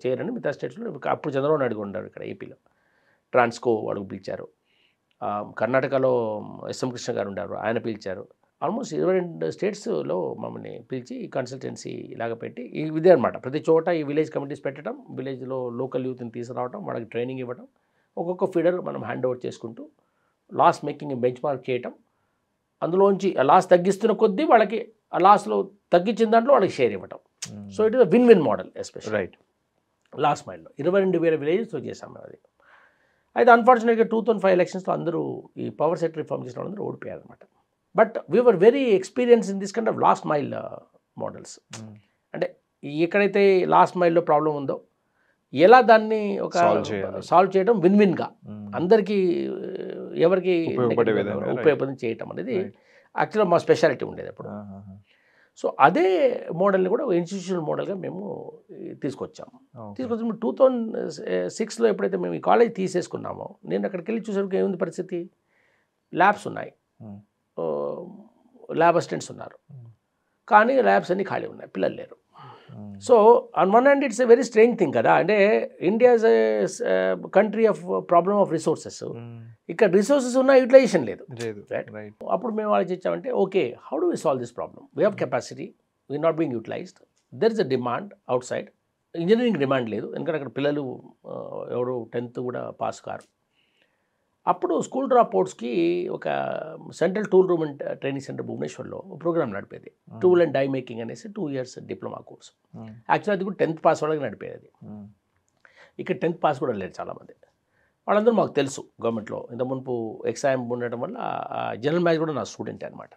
చేయరని మిగతా స్టేట్స్లో అప్పుడు చంద్రబాబు నాయుడు ఉన్నారు ఇక్కడ ఏపీలో. ట్రాన్స్కో వాడు పిలిచారు, కర్ణాటకలో ఎస్ఎం కృష్ణ గారు ఉన్నారు, ఆయన పిలిచారు. ఆల్మోస్ట్ 22 స్టేట్స్లో మమ్మల్ని పిలిచి ఈ కన్సల్టెన్సీ ఇలాగ పెట్టి ఇదే అనమాట. ప్రతి చోట ఈ విలేజ్ కమిటీస్ పెట్టడం, విలేజ్లో లోకల్ యూత్ని తీసుకురావడం, వాళ్ళకి ట్రైనింగ్ ఇవ్వడం, ఒక్కొక్క ఫీడర్ మనం హ్యాండ్ ఓవర్ చేసుకుంటూ లాస్ మేకింగ్ బెంచ్ మార్క్ చేయటం, అందులోంచి ఆ లాస్ తగ్గిస్తున్న కొద్దీ వాళ్ళకి ఆ లాస్లో తగ్గించిన దాంట్లో వాళ్ళకి షేర్ ఇవ్వటం. So it is win win model especial. Right. Last మైల్లో 22,000 విలేజెస్తో చేసాం మేము అది. అయితే అన్ఫార్చునేట్గా 2005 ఎలక్షన్స్లో అందరూ ఈ పవర్ సెక్టర్ రిఫార్మ్ చేసిన వాళ్ళందరూ ఓడిపోయారు అనమాట. But we are very experience in this kind of last mile models. అంటే ఎక్కడైతే లాస్ట్ మైల్లో ప్రాబ్లం ఉందో ఎలా దాన్ని ఒక సాల్వ్ చేయడం విన్ విన్గా అందరికీ ఎవరికి ఉపయోగపడి చేయటం అనేది యాక్చువల్గా మా స్పెషాలిటీ ఉండేది అప్పుడు. సో అదే మోడల్ని కూడా ఇన్స్టిట్యూషనల్ మోడల్గా మేము తీసుకొచ్చాము. 2006లో ఎప్పుడైతే మేము ఈ కాలేజ్ తీసేసుకున్నామో, నేను అక్కడికి వెళ్ళి చూసేసరికి ఏముంది పరిస్థితి, ల్యాబ్స్ ఉన్నాయి, ల్యాబ్ అసిస్టెంట్స్ ఉన్నారు, కానీ ల్యాబ్స్ అన్నీ ఖాళీ ఉన్నాయి, పిల్లలు లేరు. So on one hand it's a very strange thing కదా, అంటే India is a country of problem of resources. ఇక్కడ రిసోర్సెస్ ఉన్న యూటిలైజేషన్ లేదు. అప్పుడు మేము ఆలోచించామంటే okay, how do we solve this problem? We have capacity, we not being utilised, there is a demand outside. Engineering demand లేదు, ఎందుకంటే అక్కడ పిల్లలు ఎవరు 10th కూడా పాస్ కారు. అప్పుడు స్కూల్ డ్రాప్ అవుట్స్కి ఒక central tool room and training centre భువనేశ్వర్లో ప్రోగ్రామ్ నడిపేది, టూల్ అండ్ డై మేకింగ్ అనేసి 2 years డిప్లొమా కోర్స్. యాక్చువల్లీ అది కూడా 10th పాస్ వాళ్ళకి నడిపేది అది. ఇక్కడ 10th పాస్ కూడా లేరు చాలామంది. వాళ్ళందరూ మాకు తెలుసు గవర్నమెంట్లో, ఇంత మునుపు ఎగ్జామ్ ఉండటం వల్ల జనరల్ మ్యాథ్స్ కూడా నా స్టూడెంట్ అనమాట.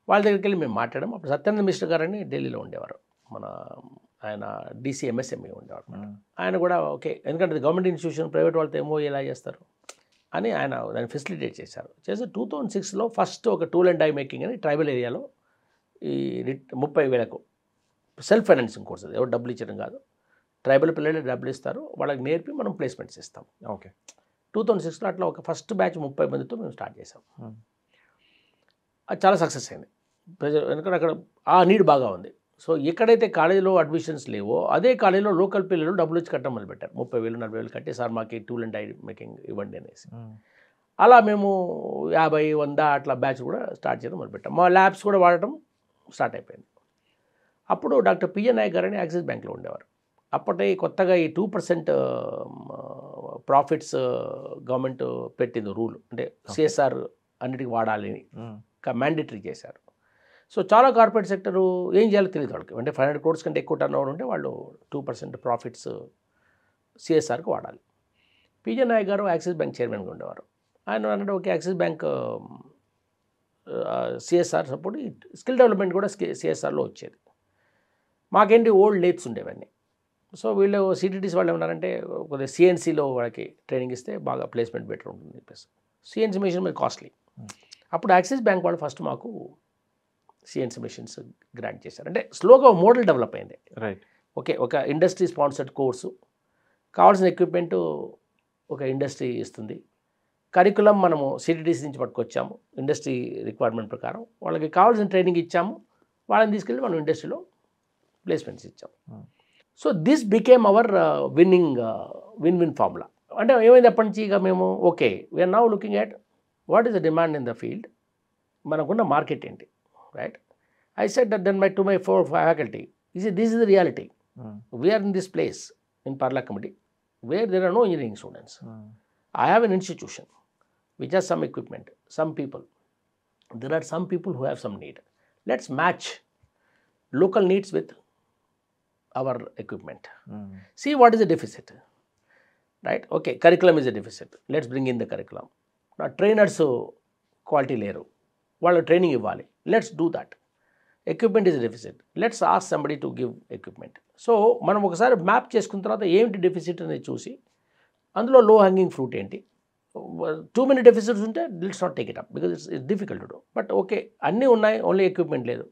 వాళ్ళ దగ్గరికి వెళ్ళి మేము మాట్లాడాము. అప్పుడు సత్యానంద మిశ్ర గారని ఢిల్లీలో ఉండేవారు, మన ఆయన DC MSME ఉండేవారు. ఆయన కూడా ఓకే, ఎందుకంటే గవర్నమెంట్ ఇన్స్టిట్యూషన్ ప్రైవేట్ వాళ్ళతో ఏమో ఎలా చేస్తారు అని ఆయన దాన్ని ఫెసిలిటేట్ చేశారు. చేసి 2006లో ఫస్ట్ ఒక టూల్ అండ్ డై మేకింగ్ అని ట్రైబల్ ఏరియాలో ఈ 30,000కు సెల్ఫ్ ఫైనాన్సింగ్ కోర్స్, అది ఎవరు డబ్బులు ఇచ్చడం కాదు, ట్రైబల్ పిల్లలు డబ్బులు ఇస్తారు, వాళ్ళకి నేర్పి మనం ప్లేస్మెంట్స్ ఇస్తాం. ఓకే, 2006లో అట్లా ఒక ఫస్ట్ బ్యాచ్ 30 మందితో మేము స్టార్ట్ చేసాం. అది చాలా సక్సెస్ అయింది ప్రజలు, ఎందుకంటే అక్కడ ఆ నీడ్ బాగా ఉంది. సో ఎక్కడైతే కాలేజీలో అడ్మిషన్స్ లేవో అదే కాలేజీలో లోకల్ పిల్లలు డబ్బులు ఇచ్చి కట్టడం మొదలుపెట్టారు. 30,000 40,000 కట్టి సార్ మాకు టూల్ అండ్ డై మేకింగ్ ఇవ్వండి అనేసి. అలా మేము 50 100 అట్లా బ్యాచ్ కూడా స్టార్ట్ చేయడం మొదలుపెట్టాం. మా ల్యాబ్స్ కూడా వాడటం స్టార్ట్ అయిపోయింది. అప్పుడు డాక్టర్ పిఎన్ నాయక్ గారు అని యాక్సిస్ బ్యాంక్లో ఉండేవారు. అప్పటి కొత్తగా ఈ 2% ప్రాఫిట్స్ గవర్నమెంట్ పెట్టింది రూల్, అంటే CSR అన్నిటికీ వాడాలి మ్యాండేటరీ చేశారు. సో చాలా కార్పొరేట్ సెక్టరు ఏం చేయాలో తెలియదు వాళ్ళకి, అంటే 500 crores కంటే ఎక్కువ టర్న్ ఓవర్ ఉంటే వాళ్ళు 2% ప్రాఫిట్స్ CSRకి వాడాలి. పిఎన్ నాయక్ గారు యాక్సిస్ బ్యాంక్ చైర్మన్గా ఉండేవారు. ఆయన అన్నాడు okay, axis bank CSR support, skill development కూడా CSRలో వచ్చేది. మాకేంటి ఓల్డ్ లేట్స్ ఉండేవన్నీ. సో వీళ్ళు CTTs వాళ్ళు ఏమన్నారంటే కొద్దిగా CNCలో వాళ్ళకి ట్రైనింగ్ ఇస్తే బాగా ప్లేస్మెంట్ బెటర్ ఉంటుంది చెప్పేసి. CNC మెషిన్ మీద కాస్ట్లీ. అప్పుడు యాక్సిస్ బ్యాంక్ వాళ్ళు ఫస్ట్ మాకు CNC మెషిన్స్ గ్రాంట్ చేశారు. అంటే స్లోగా మోడల్ డెవలప్ అయింది. రైట్, ఓకే, ఒక ఇండస్ట్రీ స్పాన్సర్డ్ కోర్సు, కావాల్సిన ఎక్విప్మెంట్ ఒక ఇండస్ట్రీ ఇస్తుంది, కరికులం మనము CTTs నుంచి పట్టుకొచ్చాము, ఇండస్ట్రీ రిక్వైర్మెంట్ ప్రకారం వాళ్ళకి కావాల్సిన ట్రైనింగ్ ఇచ్చాము, వాళ్ళని తీసుకెళ్ళి మనం ఇండస్ట్రీలో ప్లేస్మెంట్స్ ఇచ్చాము. So this became our win formula. అంటే ఏమైంది అప్పటి నుంచి ఇక మేము okay, we are now looking at what is the demand in the field, మనకున్న మార్కెట్ ఏంటి, right? I said that then to my faculty, this is the reality. We are in this place in Parla Committee where there are no engineering students. I have an institution which has some equipment, some people. There are some people who have some need. Let's match local needs with our equipment. See what is the deficit, right? Okay, curriculum is a deficit. Let's bring in the curriculum. Now trainers quality లేరు, వాళ్ళు training ఇవ్వాలి. Let's do that. Equipment is a deficit. Let's ask somebody to give equipment. So మనం ఒకసారి map చేసుకున్న తర్వాత ఏంటి deficit అనేది చూసి అందులో లో హ్యాంగింగ్ ఫ్రూట్ ఏంటి, టూ మెనీ డెఫిసిట్స్ ఉంటే let's not take it up because it's difficult to do. But okay, అన్నీ ఉన్నాయి, ఓన్లీ ఎక్విప్మెంట్ లేదు,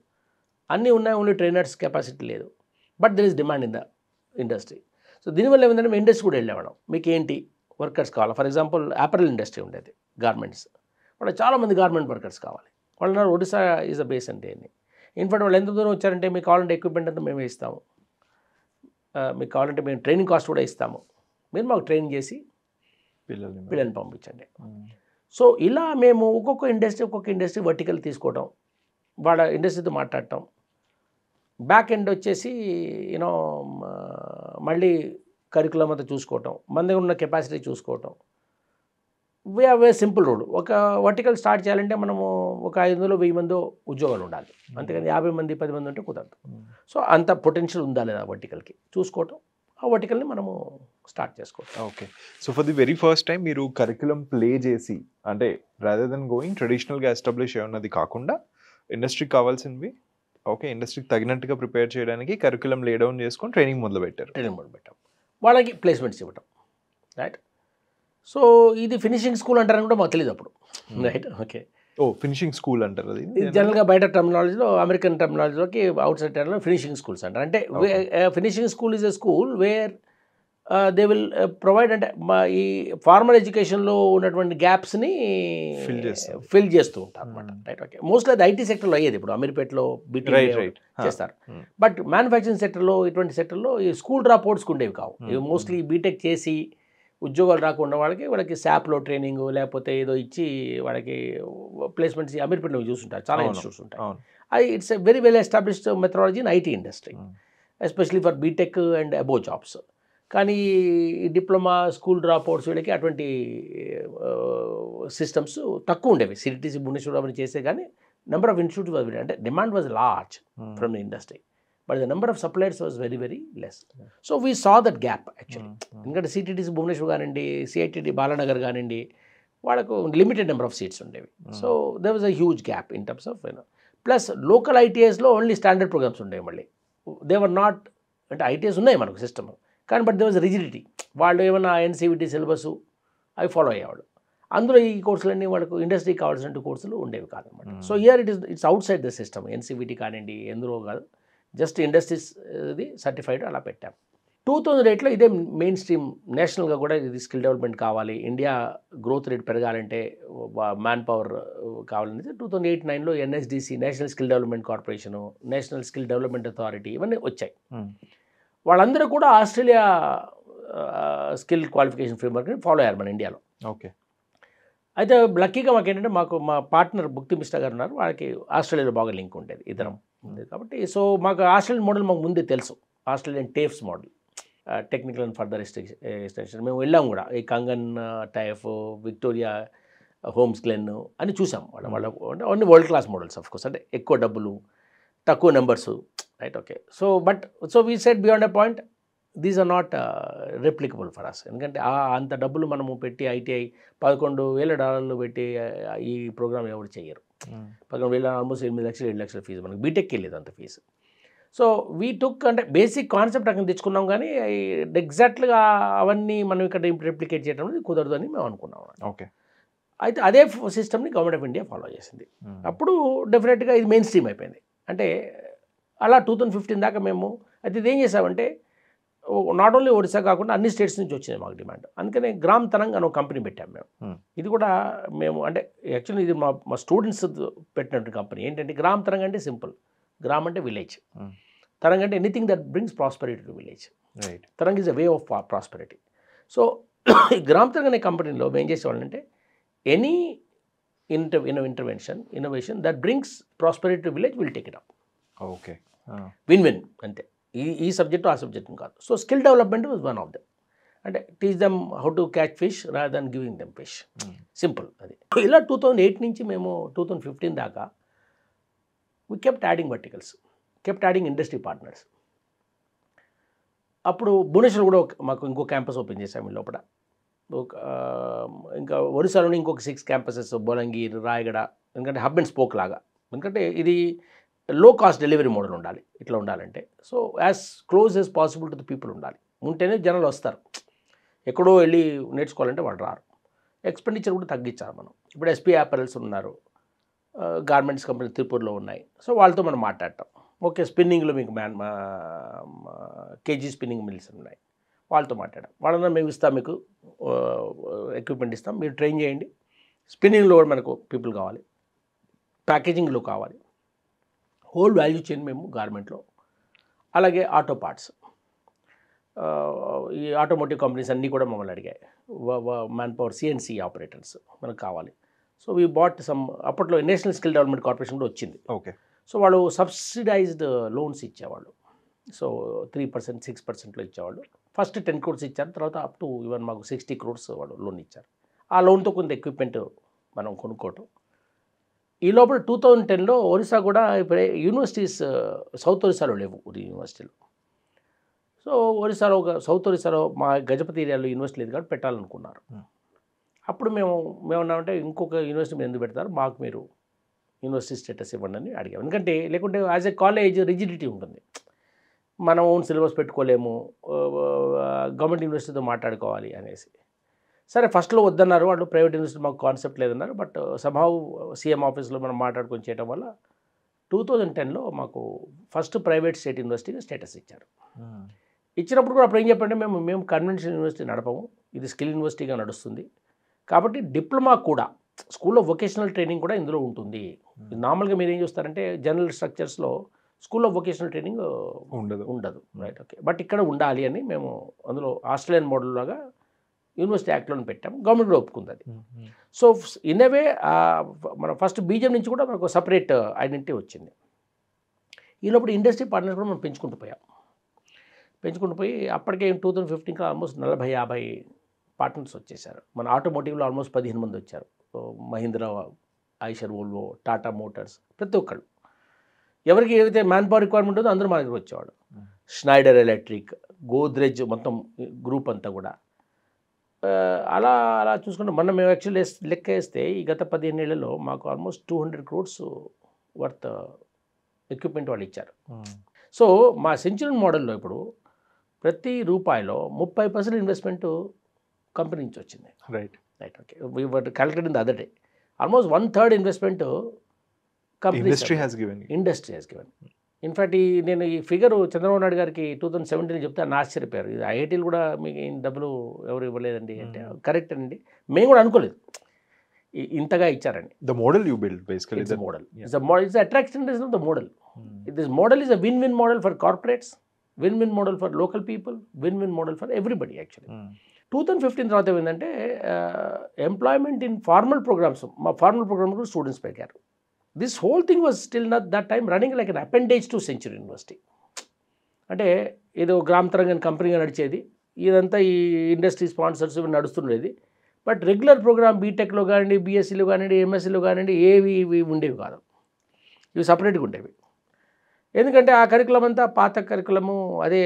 అన్నీ ఉన్నాయి, ఓన్లీ ట్రైనర్స్ కెపాసిటీ లేదు, but there is demand in the industry. So దీనివల్ల ఏమైందంటే మేము ఇండస్ట్రీ కూడా వెళ్ళేవాళ్ళం, మీకు ఏంటి వర్కర్స్ కావాలి. ఫర్ ఎగ్జాంపుల్ యాపరల్ ఇండస్ట్రీ ఉండేది, గార్మెంట్స్, వాళ్ళకి చాలామంది గార్మెంట్ వర్కర్స్ కావాలి. వాళ్ళు ఒడిశా ఈజ్ ద బేస్ అంటే అని. ఇన్ఫాక్ట్ వాళ్ళు ఎంత దూరం వచ్చారంటే మీకు కావాలంటే ఎక్విప్మెంట్ అంతా మేమే ఇస్తాము, మీకు కావాలంటే మేము ట్రైనింగ్ కాస్ట్ కూడా ఇస్తాము, మీరు మాకు ట్రైనింగ్ చేసి పిల్లల్ని పంపించండి. సో ఇలా మేము ఒక్కొక్క ఇండస్ట్రీ వర్టికల్ తీసుకోవటం, వాళ్ళ ఇండస్ట్రీతో మాట్లాడటం, బ్యాక్ ఎండ్ వచ్చేసి యూనో మళ్ళీ కరికులం అంతా చూసుకోవటం, మన దగ్గర ఉన్న కెపాసిటీ చూసుకోవటం. We have a simple rule, ఒక వర్టికల్ స్టార్ట్ చేయాలంటే మనము ఒక 500-1000 మందో ఉద్యోగాలు ఉండాలి, అంతేకాని 50 మంది 10 మంది ఉంటే కుదరదు. సో అంత పొటెన్షియల్ ఉందా లేదా వర్టికల్కి చూసుకోవటం, ఆ వర్టికల్ని మనము స్టార్ట్ చేసుకోవటం. Okay, so for the very first time మీరు కరికులం ప్లే చేసి, అంటే రాదర్ దెన్ గోయింగ్ ట్రెడిషనల్గా ఎస్టాబ్లిష్ అయ్యున్నది కాకుండా ఇండస్ట్రీకి కావాల్సినవి ఓకే ఇండస్ట్రీకి తగినట్టుగా ప్రిపేర్ చేయడానికి కరికులం లే డౌన్ చేసుకొని ట్రైనింగ్ మొదలుపెట్టాం, వాళ్ళకి ప్లేస్మెంట్స్ ఇవ్వటం, రైట్? సో ఇది ఫినిషింగ్ స్కూల్ అంటారని కూడా మాకు తెలియదు అప్పుడు, రైట్? ఓకే, ఫినిషింగ్ స్కూల్ అంటారు. అది జనరల్గా బయట టర్మినాలజీలో, అమెరికన్ టర్మినాలజీలోకి అవుట్ సైడ్ టర్మినాలజీలో ఫినిషింగ్ స్కూల్స్ అంటారు. అంటే finishing school is a school where they will provide అంటే ఈ ఫార్మల్ ఎడ్యుకేషన్లో ఉన్నటువంటి గ్యాప్స్ని ఫిల్ చేస్తూ ఉంటారు అనమాట. Right, okay. మోస్ట్లీ అది ఐటీ సెక్టర్లో అయ్యేది. ఇప్పుడు అమీర్పేటలో బీటెక్ చేస్తారు. బట్ మ్యానుఫ్యాక్చరింగ్ సెక్టర్లో, ఇటువంటి సెక్టర్లో ఈ స్కూల్ డ్రాప్ అవుట్స్కి ఉండేవి కావు. ఇవి మోస్ట్లీ బీటెక్ చేసి ఉద్యోగాలు రాకుండా వాళ్ళకి శాప్లో ట్రైనింగ్ లేకపోతే ఏదో ఇచ్చి వాళ్ళకి ప్లేస్మెంట్స్ అమీర్పేటలో చూస్తుంటారు, చాలా ఇన్స్టిట్యూట్స్ ఉంటాయి. అది it's a very well established methodology in IT industry, especially for BTech and above jobs. కానీ ఈ డిప్లొమా, స్కూల్ డ్రాప్ అవుట్స్ వీళ్ళకి అటువంటి సిస్టమ్స్ తక్కువ ఉండేవి. సిటీసీ భువనేశ్వర్ అవన్నీ చేసే కానీ number of institutes was very, అంటే demand was large from the industry, but the number of suppliers was very very less. So we saw that gap actually. ఎందుకంటే CTTC Bhubaneswar కానివ్వండి, సిఐటిటి బాలానగర్ కానివ్వండి, వాళ్ళకు లిమిటెడ్ నెంబర్ ఆఫ్ సీట్స్ ఉండేవి. So there was a huge gap in terms of plus local ఐటీఎస్లో only standard programmes ఉండేవి. మళ్ళీ they were not, అంటే ITIs ఉన్నాయి మనకు సిస్టమ్, కానీ బట్ దే వాజ్ రిజిడిటీ. వాళ్ళు ఏమన్నా ఎన్సీవిటీ సిలబస్ అవి ఫాలో అయ్యేవాళ్ళు. అందులో ఈ కోర్సులన్నీ వాళ్ళకు ఇండస్ట్రీకి కావాల్సిన కోర్సులు ఉండేవి కాదనమాట. So year it's out side the system. NCVT కానివ్వండి, ఎందులో కాదు, జస్ట్ ఇండస్ట్రీస్ ఇది సర్టిఫైడ్ అలా పెట్టాం. 2008లో ఇదే మెయిన్ స్ట్రీమ్ నేషనల్గా కూడా ఇది స్కిల్ డెవలప్మెంట్ కావాలి, ఇండియా గ్రోత్ రేట్ పెరగాలంటే మ్యాన్ పవర్ కావాలనేది 2008-9లో NSDC, national skill development corporation, national skill development authority ఇవన్నీ వచ్చాయి. వాళ్ళందరూ కూడా ఆస్ట్రేలియా స్కిల్ క్వాలిఫికేషన్ ఫ్రేమ్వర్క్ని ఫాలో అయ్యారు మన ఇండియాలో. ఓకే. అయితే లక్కీగా మాకేంటంటే మా పార్ట్నర్ భుక్తి మిశ్రా గారు ఉన్నారు, వాళ్ళకి ఆస్ట్రేలియాలో బాగా లింక్ ఉండేది, ఇద్దరం ఉంది కాబట్టి. సో మాకు ఆస్ట్రేలియన్ మోడల్ మాకు ముందే తెలుసు, Australian TAFEs model, technical and further extension. మేము వెళ్ళాం కూడా, ఈ Kangan TAFE, Victoria Holmesglen అని చూసాం. వాళ్ళ అంటే అన్ని world class models of course, అంటే ఎక్కువ డబ్బులు తక్కువ numbers. Right, okay. So we set beyond a point these are not replicable for us. ఎందుకంటే అంత డబ్బులు మనము పెట్టి ఐటీఐ $11,000 పెట్టి ఈ ప్రోగ్రామ్ ఎవరు చేయరు. 11,000 ఆల్మోస్ట్ 8 లక్షలు 7 లక్షల ఫీజు, మనకు బీటెక్కి వెళ్ళేది అంత ఫీజు. సో వీ టుక్, అంటే బేసిక్ కాన్సెప్ట్ అక్కడ తెచ్చుకున్నాం, కానీ ఎగ్జాక్ట్గా అవన్నీ మనం ఇక్కడ రెప్లికేట్ చేయడం అనేది కుదరదు అని మేము అనుకున్నాం. ఓకే. అయితే అదే సిస్టమ్ని గవర్నమెంట్ ఆఫ్ ఇండియా ఫాలో చేసింది. అప్పుడు డెఫినెట్గా ఇది మెయిన్ స్ట్రీమ్ అయిపోయింది. అంటే అలా 2015 దాకా మేము, అయితే ఇది ఏం చేసామంటే నాట్ ఓన్లీ ఒడిశా కాకుండా అన్ని స్టేట్స్ నుంచి వచ్చింది మాకు డిమాండ్. అందుకనే గ్రామ్ తరంగ్ అని ఒక కంపెనీ పెట్టాము మేము. ఇది కూడా మేము, అంటే యాక్చువల్లీ ఇది మా స్టూడెంట్స్ పెట్టినటువంటి కంపెనీ. ఏంటంటే గ్రామ్ తరంగ్ అంటే సింపుల్, గ్రామ్ అంటే విలేజ్, తరంగ్ అంటే anything that brings prosperity to village. Tarang is a way of prosperity. So ఈ గ్రామ్ తరంగ్ అనే కంపెనీలో మేము ఏం చేసేవాళ్ళంటే any innovation that brings prosperity to village will take it up. Okay. Win win అంతే, ఈ సబ్జెక్టు ఆ సబ్జెక్టు కాదు. So skill development was one of them. అంటే teach them how to catch fish rather than giving them fish, simple అది. ఇలా 2008 నుంచి మేము 2015 దాకా we kept adding verticals, kept adding industry partners. అప్పుడు భువనేశ్వర్ కూడా మాకు ఇంకో క్యాంపస్ ఓపెన్ చేశాము లోపల. ఇంకా ఒడిశాలోని ఇంకొక 6 క్యాంపసెస్, బొలంగీర్, రాయగడ, ఎందుకంటే హబ్ అండ్ స్పోక్ లాగా. ఎందుకంటే ఇది లో కాస్ట్ డెలివరీ మోడల్ ఉండాలి ఇట్లా ఉండాలంటే. So as close as possible to the people ఉండాలి, ఉంటేనే జనాలు వస్తారు. ఎక్కడో వెళ్ళి నేర్చుకోవాలంటే వాళ్ళు రారు. ఎక్స్పెండిచర్ కూడా తగ్గించాలి మనం. ఇప్పుడు ఎస్పీ యాపరల్స్ ఉన్నారు, గార్మెంట్స్ కంపెనీ తిరుపూర్లో ఉన్నాయి. సో వాళ్ళతో మనం మాట్లాడటం, ఓకే స్పిన్నింగ్లో మీకు కేజీ స్పిన్నింగ్ మిల్స్ ఉన్నాయి, వాళ్ళతో మాట్లాడడం. వాళ్ళన్నా మేము ఇస్తాం, మీకు ఎక్విప్మెంట్ ఇస్తాం, మీరు ట్రైన్ చేయండి. స్పిన్నింగ్లో కూడా మనకు పీపుల్ కావాలి, ప్యాకేజింగ్లో కావాలి, హోల్ వాల్యూ చైన్ మేము గార్మెంట్లో. అలాగే ఆటో పార్ట్స్, ఈ ఆటోమోటివ్ కంపెనీస్ అన్నీ కూడా మమ్మల్ని అడిగాయి, మ్యాన్ పవర్ సిఎన్సి ఆపరేటర్స్ మనకు కావాలి. సో వీ బాట్ సమ్, అప్పట్లో నేషనల్ స్కిల్ డెవలప్మెంట్ కార్పొరేషన్ కూడా వచ్చింది. ఓకే. సో వాళ్ళు సబ్సిడైజ్డ్ లోన్స్ ఇచ్చేవాళ్ళు. సో 3%, 6%లో ఇచ్చేవాళ్ళు. ఫస్ట్ 10 crores ఇచ్చారు, తర్వాత అప్ టు ఈవెన్ మాకు 60 crores వాళ్ళు లోన్ ఇచ్చారు. ఆ లోన్తో కొంత ఎక్విప్మెంట్ మనం కొనుక్కోవటం. ఈ లోపల 2010లో ఒరిస్సా కూడా ఇప్పుడు యూనివర్సిటీస్ సౌత్ ఒరిస్సాలో లేవు యూనివర్సిటీలు. సో ఒరిస్సాలో సౌత్ ఒరిస్సాలో మా గజపతి ఏరియాలో యూనివర్సిటీ లేదు కాబట్టి పెట్టాలనుకున్నారు. అప్పుడు మేము ఏమన్నామంటే ఇంకొక యూనివర్సిటీ మీరు ఎందుకు పెడతారు, మాకు మీరు యూనివర్సిటీ స్టేటస్ ఇవ్వండి అని అడిగాము. ఎందుకంటే లేకుంటే యాజ్ ఎ కాలేజ్ రిజిడిటీ ఉంటుంది, మనం ఓన్ సిలబస్ పెట్టుకోలేము, గవర్నమెంట్ యూనివర్సిటీతో మాట్లాడుకోవాలి అనేసి. సరే ఫస్ట్లో వద్దన్నారు వాళ్ళు, ప్రైవేట్ యూనివర్సిటీ మాకు కాన్సెప్ట్ లేదన్నారు. బట్ సమ్హౌ సీఎం ఆఫీస్లో మనం మాట్లాడుకొని చేయడం వల్ల 2010లో మాకు ఫస్ట్ ప్రైవేట్ స్టేట్ యూనివర్సిటీగా స్టేటస్ ఇచ్చారు. ఇచ్చినప్పుడు కూడా అప్పుడు ఏం చెప్పంటే మేము కన్వెన్షనల్ యూనివర్సిటీ నడపము, ఇది స్కిల్ యూనివర్సిటీగా నడుస్తుంది, కాబట్టి డిప్లొమా కూడా స్కూల్లో వొకేషనల్ ట్రైనింగ్ కూడా ఇందులో ఉంటుంది. నార్మల్గా మీరు ఏం చూస్తారంటే జనరల్ స్ట్రక్చర్స్లో స్కూల్లో వొకేషనల్ ట్రైనింగ్ ఉండదు, రైట్? ఓకే, బట్ ఇక్కడ ఉండాలి అని మేము అందులో ఆస్ట్రేలియన్ మోడల్ లాగా యూనివర్సిటీ యాక్ట్లో పెట్టాం, గవర్నమెంట్ కూడా ఒప్పుకుంది అది. సో ఇన్ ఏ వే మన ఫస్ట్ బీజం నుంచి కూడా మనకు సపరేట్ ఐడెంటిటీ వచ్చింది. ఈలోపల ఇండస్ట్రీ పార్ట్నర్స్ కూడా మనం పెంచుకుంటూ పోయి అప్పటికే 2015 ఆల్మోస్ట్ 40-50 పార్ట్నర్స్ వచ్చేసారు. మన ఆటోమోటివ్లో ఆల్మోస్ట్ 15 మంది వచ్చారు. మహీంద్రా, ఐషర్, వోల్వో, టాటా మోటార్స్, ప్రతి ఒక్కళ్ళు ఎవరికి ఏదైతే మ్యాన్ పవర్ రిక్వైర్మెంట్ ఉందో అందరూ మా దగ్గర వచ్చేవాడు. స్నైడర్ ఎలక్ట్రిక్, గోద్రెజ్, మొత్తం గ్రూప్ అంతా కూడా అలా చూసుకుంటే మొన్న మేము యాక్చువల్లీ లెక్క వేస్తే ఈ గత 15 ఏళ్లలో మాకు ఆల్మోస్ట్ 200 crores వర్త్ ఎక్విప్మెంట్ వాళ్ళు ఇచ్చారు. సో మా సెంచురీ మోడల్లో ఇప్పుడు ప్రతి రూపాయిలో 30% ఇన్వెస్ట్మెంట్ కంపెనీ నుంచి వచ్చింది. Right. Okay, we were calculate in the other day. Almost 1/3 investment industry has given. In fact నేను ఈ ఫిగర్ చంద్రబాబు నాయుడు గారికి 2017 చెప్తే ఆయన ఆశ్చర్యపోయారు. ఇది ఐఐటీలు కూడా మీకు డబ్బులు ఎవరు ఇవ్వలేదండి అంటే, కరెక్ట్ అండి, మేము కూడా అనుకోలేదు ఇంతగా ఇచ్చారని. The model you build basically, the model is attractiveness of the model. This model is a win model for corporates, win model for local people, win model for everybody actually. 2015 తర్వాత ఏమైందంటే employment in formal programmes, మా formal programme కూడా students పెరిగారు. This whole thing was still not that time running like an appendage to century university. అంటే ఏదో గ్రామ తరంగం కంపెనీగా నడిచేది, ఇదంతా ఈ ఇండస్ట్రీ స్పాన్సర్స్ నడుస్తుండేది. బట్ రెగ్యులర్ ప్రోగ్రామ్ బీటెక్లో కానివ్వండి, బీఎస్సీలో కానివ్వండి, ఎంఎస్సీలో కానివ్వండి, ఇవి ఉండేవి కాదు, ఇవి సపరేట్గా ఉండేవి. ఎందుకంటే ఆ కరికులం అంతా పాత కరికులము అదే.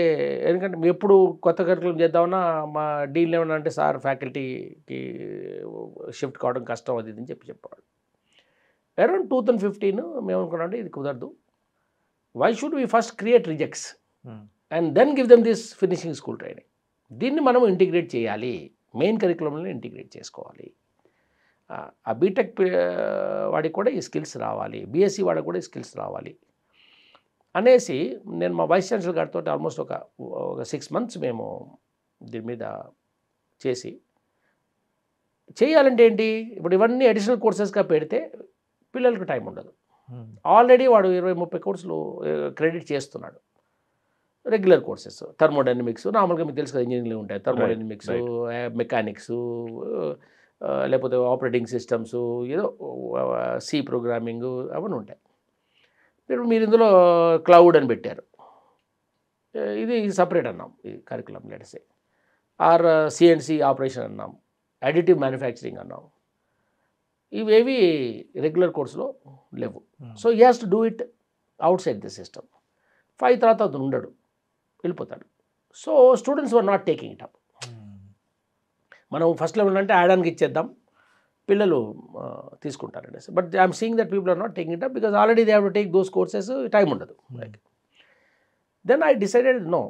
ఎందుకంటే ఎప్పుడు కొత్త కరికులం చేద్దామన్నా మా డీల్ ఏమన్నా అంటే సార్ ఫ్యాకల్టీకి షిఫ్ట్ కావడం కష్టం అది అని చెప్పేవాడు. అరౌండ్ 2015 మేము అనుకున్నాం ఇది కుదరదు, why should we first create rejects and then give them this finishing school training. దీన్ని మనం ఇంటిగ్రేట్ చేయాలి, మెయిన్ కరికులంలో ఇంటిగ్రేట్ చేసుకోవాలి. ఆ బీటెక్ వాడికి కూడా ఈ స్కిల్స్ రావాలి, బీఎస్సీ వాడికి కూడా ఈ స్కిల్స్ రావాలి అనేసి నేను మా వైస్ ఛాన్సలర్ గారితో ఆల్మోస్ట్ ఒక 6 months మేము దీని మీద చేయాలంటే ఏంటి, ఇప్పుడు ఇవన్నీ అడిషనల్ కోర్సెస్గా పెడితే పిల్లలకు టైం ఉండదు. ఆల్రెడీ వాడు 20-30 కోర్సులు క్రెడిట్ చేస్తున్నాడు, రెగ్యులర్ కోర్సెస్, థర్మోడైనమిక్స్, నార్మల్గా మీకు తెలుసు కదా ఇంజనీరింగ్లో ఉంటాయి, థర్మోడైనమిక్స్, మెకానిక్స్, లేకపోతే ఆపరేటింగ్ సిస్టమ్స్, ఏదో సి ప్రోగ్రామింగ్ అవన్నీ ఉంటాయి. ఇప్పుడు మీరు ఇందులో క్లౌడ్ అని పెట్టారు, ఇది సపరేట్ అన్నాం ఈ curriculum let's say, or CNC operation అన్నాం, అడిటివ్ మ్యానుఫ్యాక్చరింగ్ అన్నాం, ఇవేవి రెగ్యులర్ కోర్సులో లేవు. So he has to do it outside the system. 5 తర్వాత అతను ఉండడు, వెళ్ళిపోతాడు. So students were not taking it up. మనం ఫస్ట్ లెవెల్ అంటే యాడానికి ఇచ్చేద్దాం, పిల్లలు తీసుకుంటారండి. But I'm seeing that people are not taking it up because already they have to take those courses, time ఉండదు. దెన్ ఐ డిసైడెడ్ నో,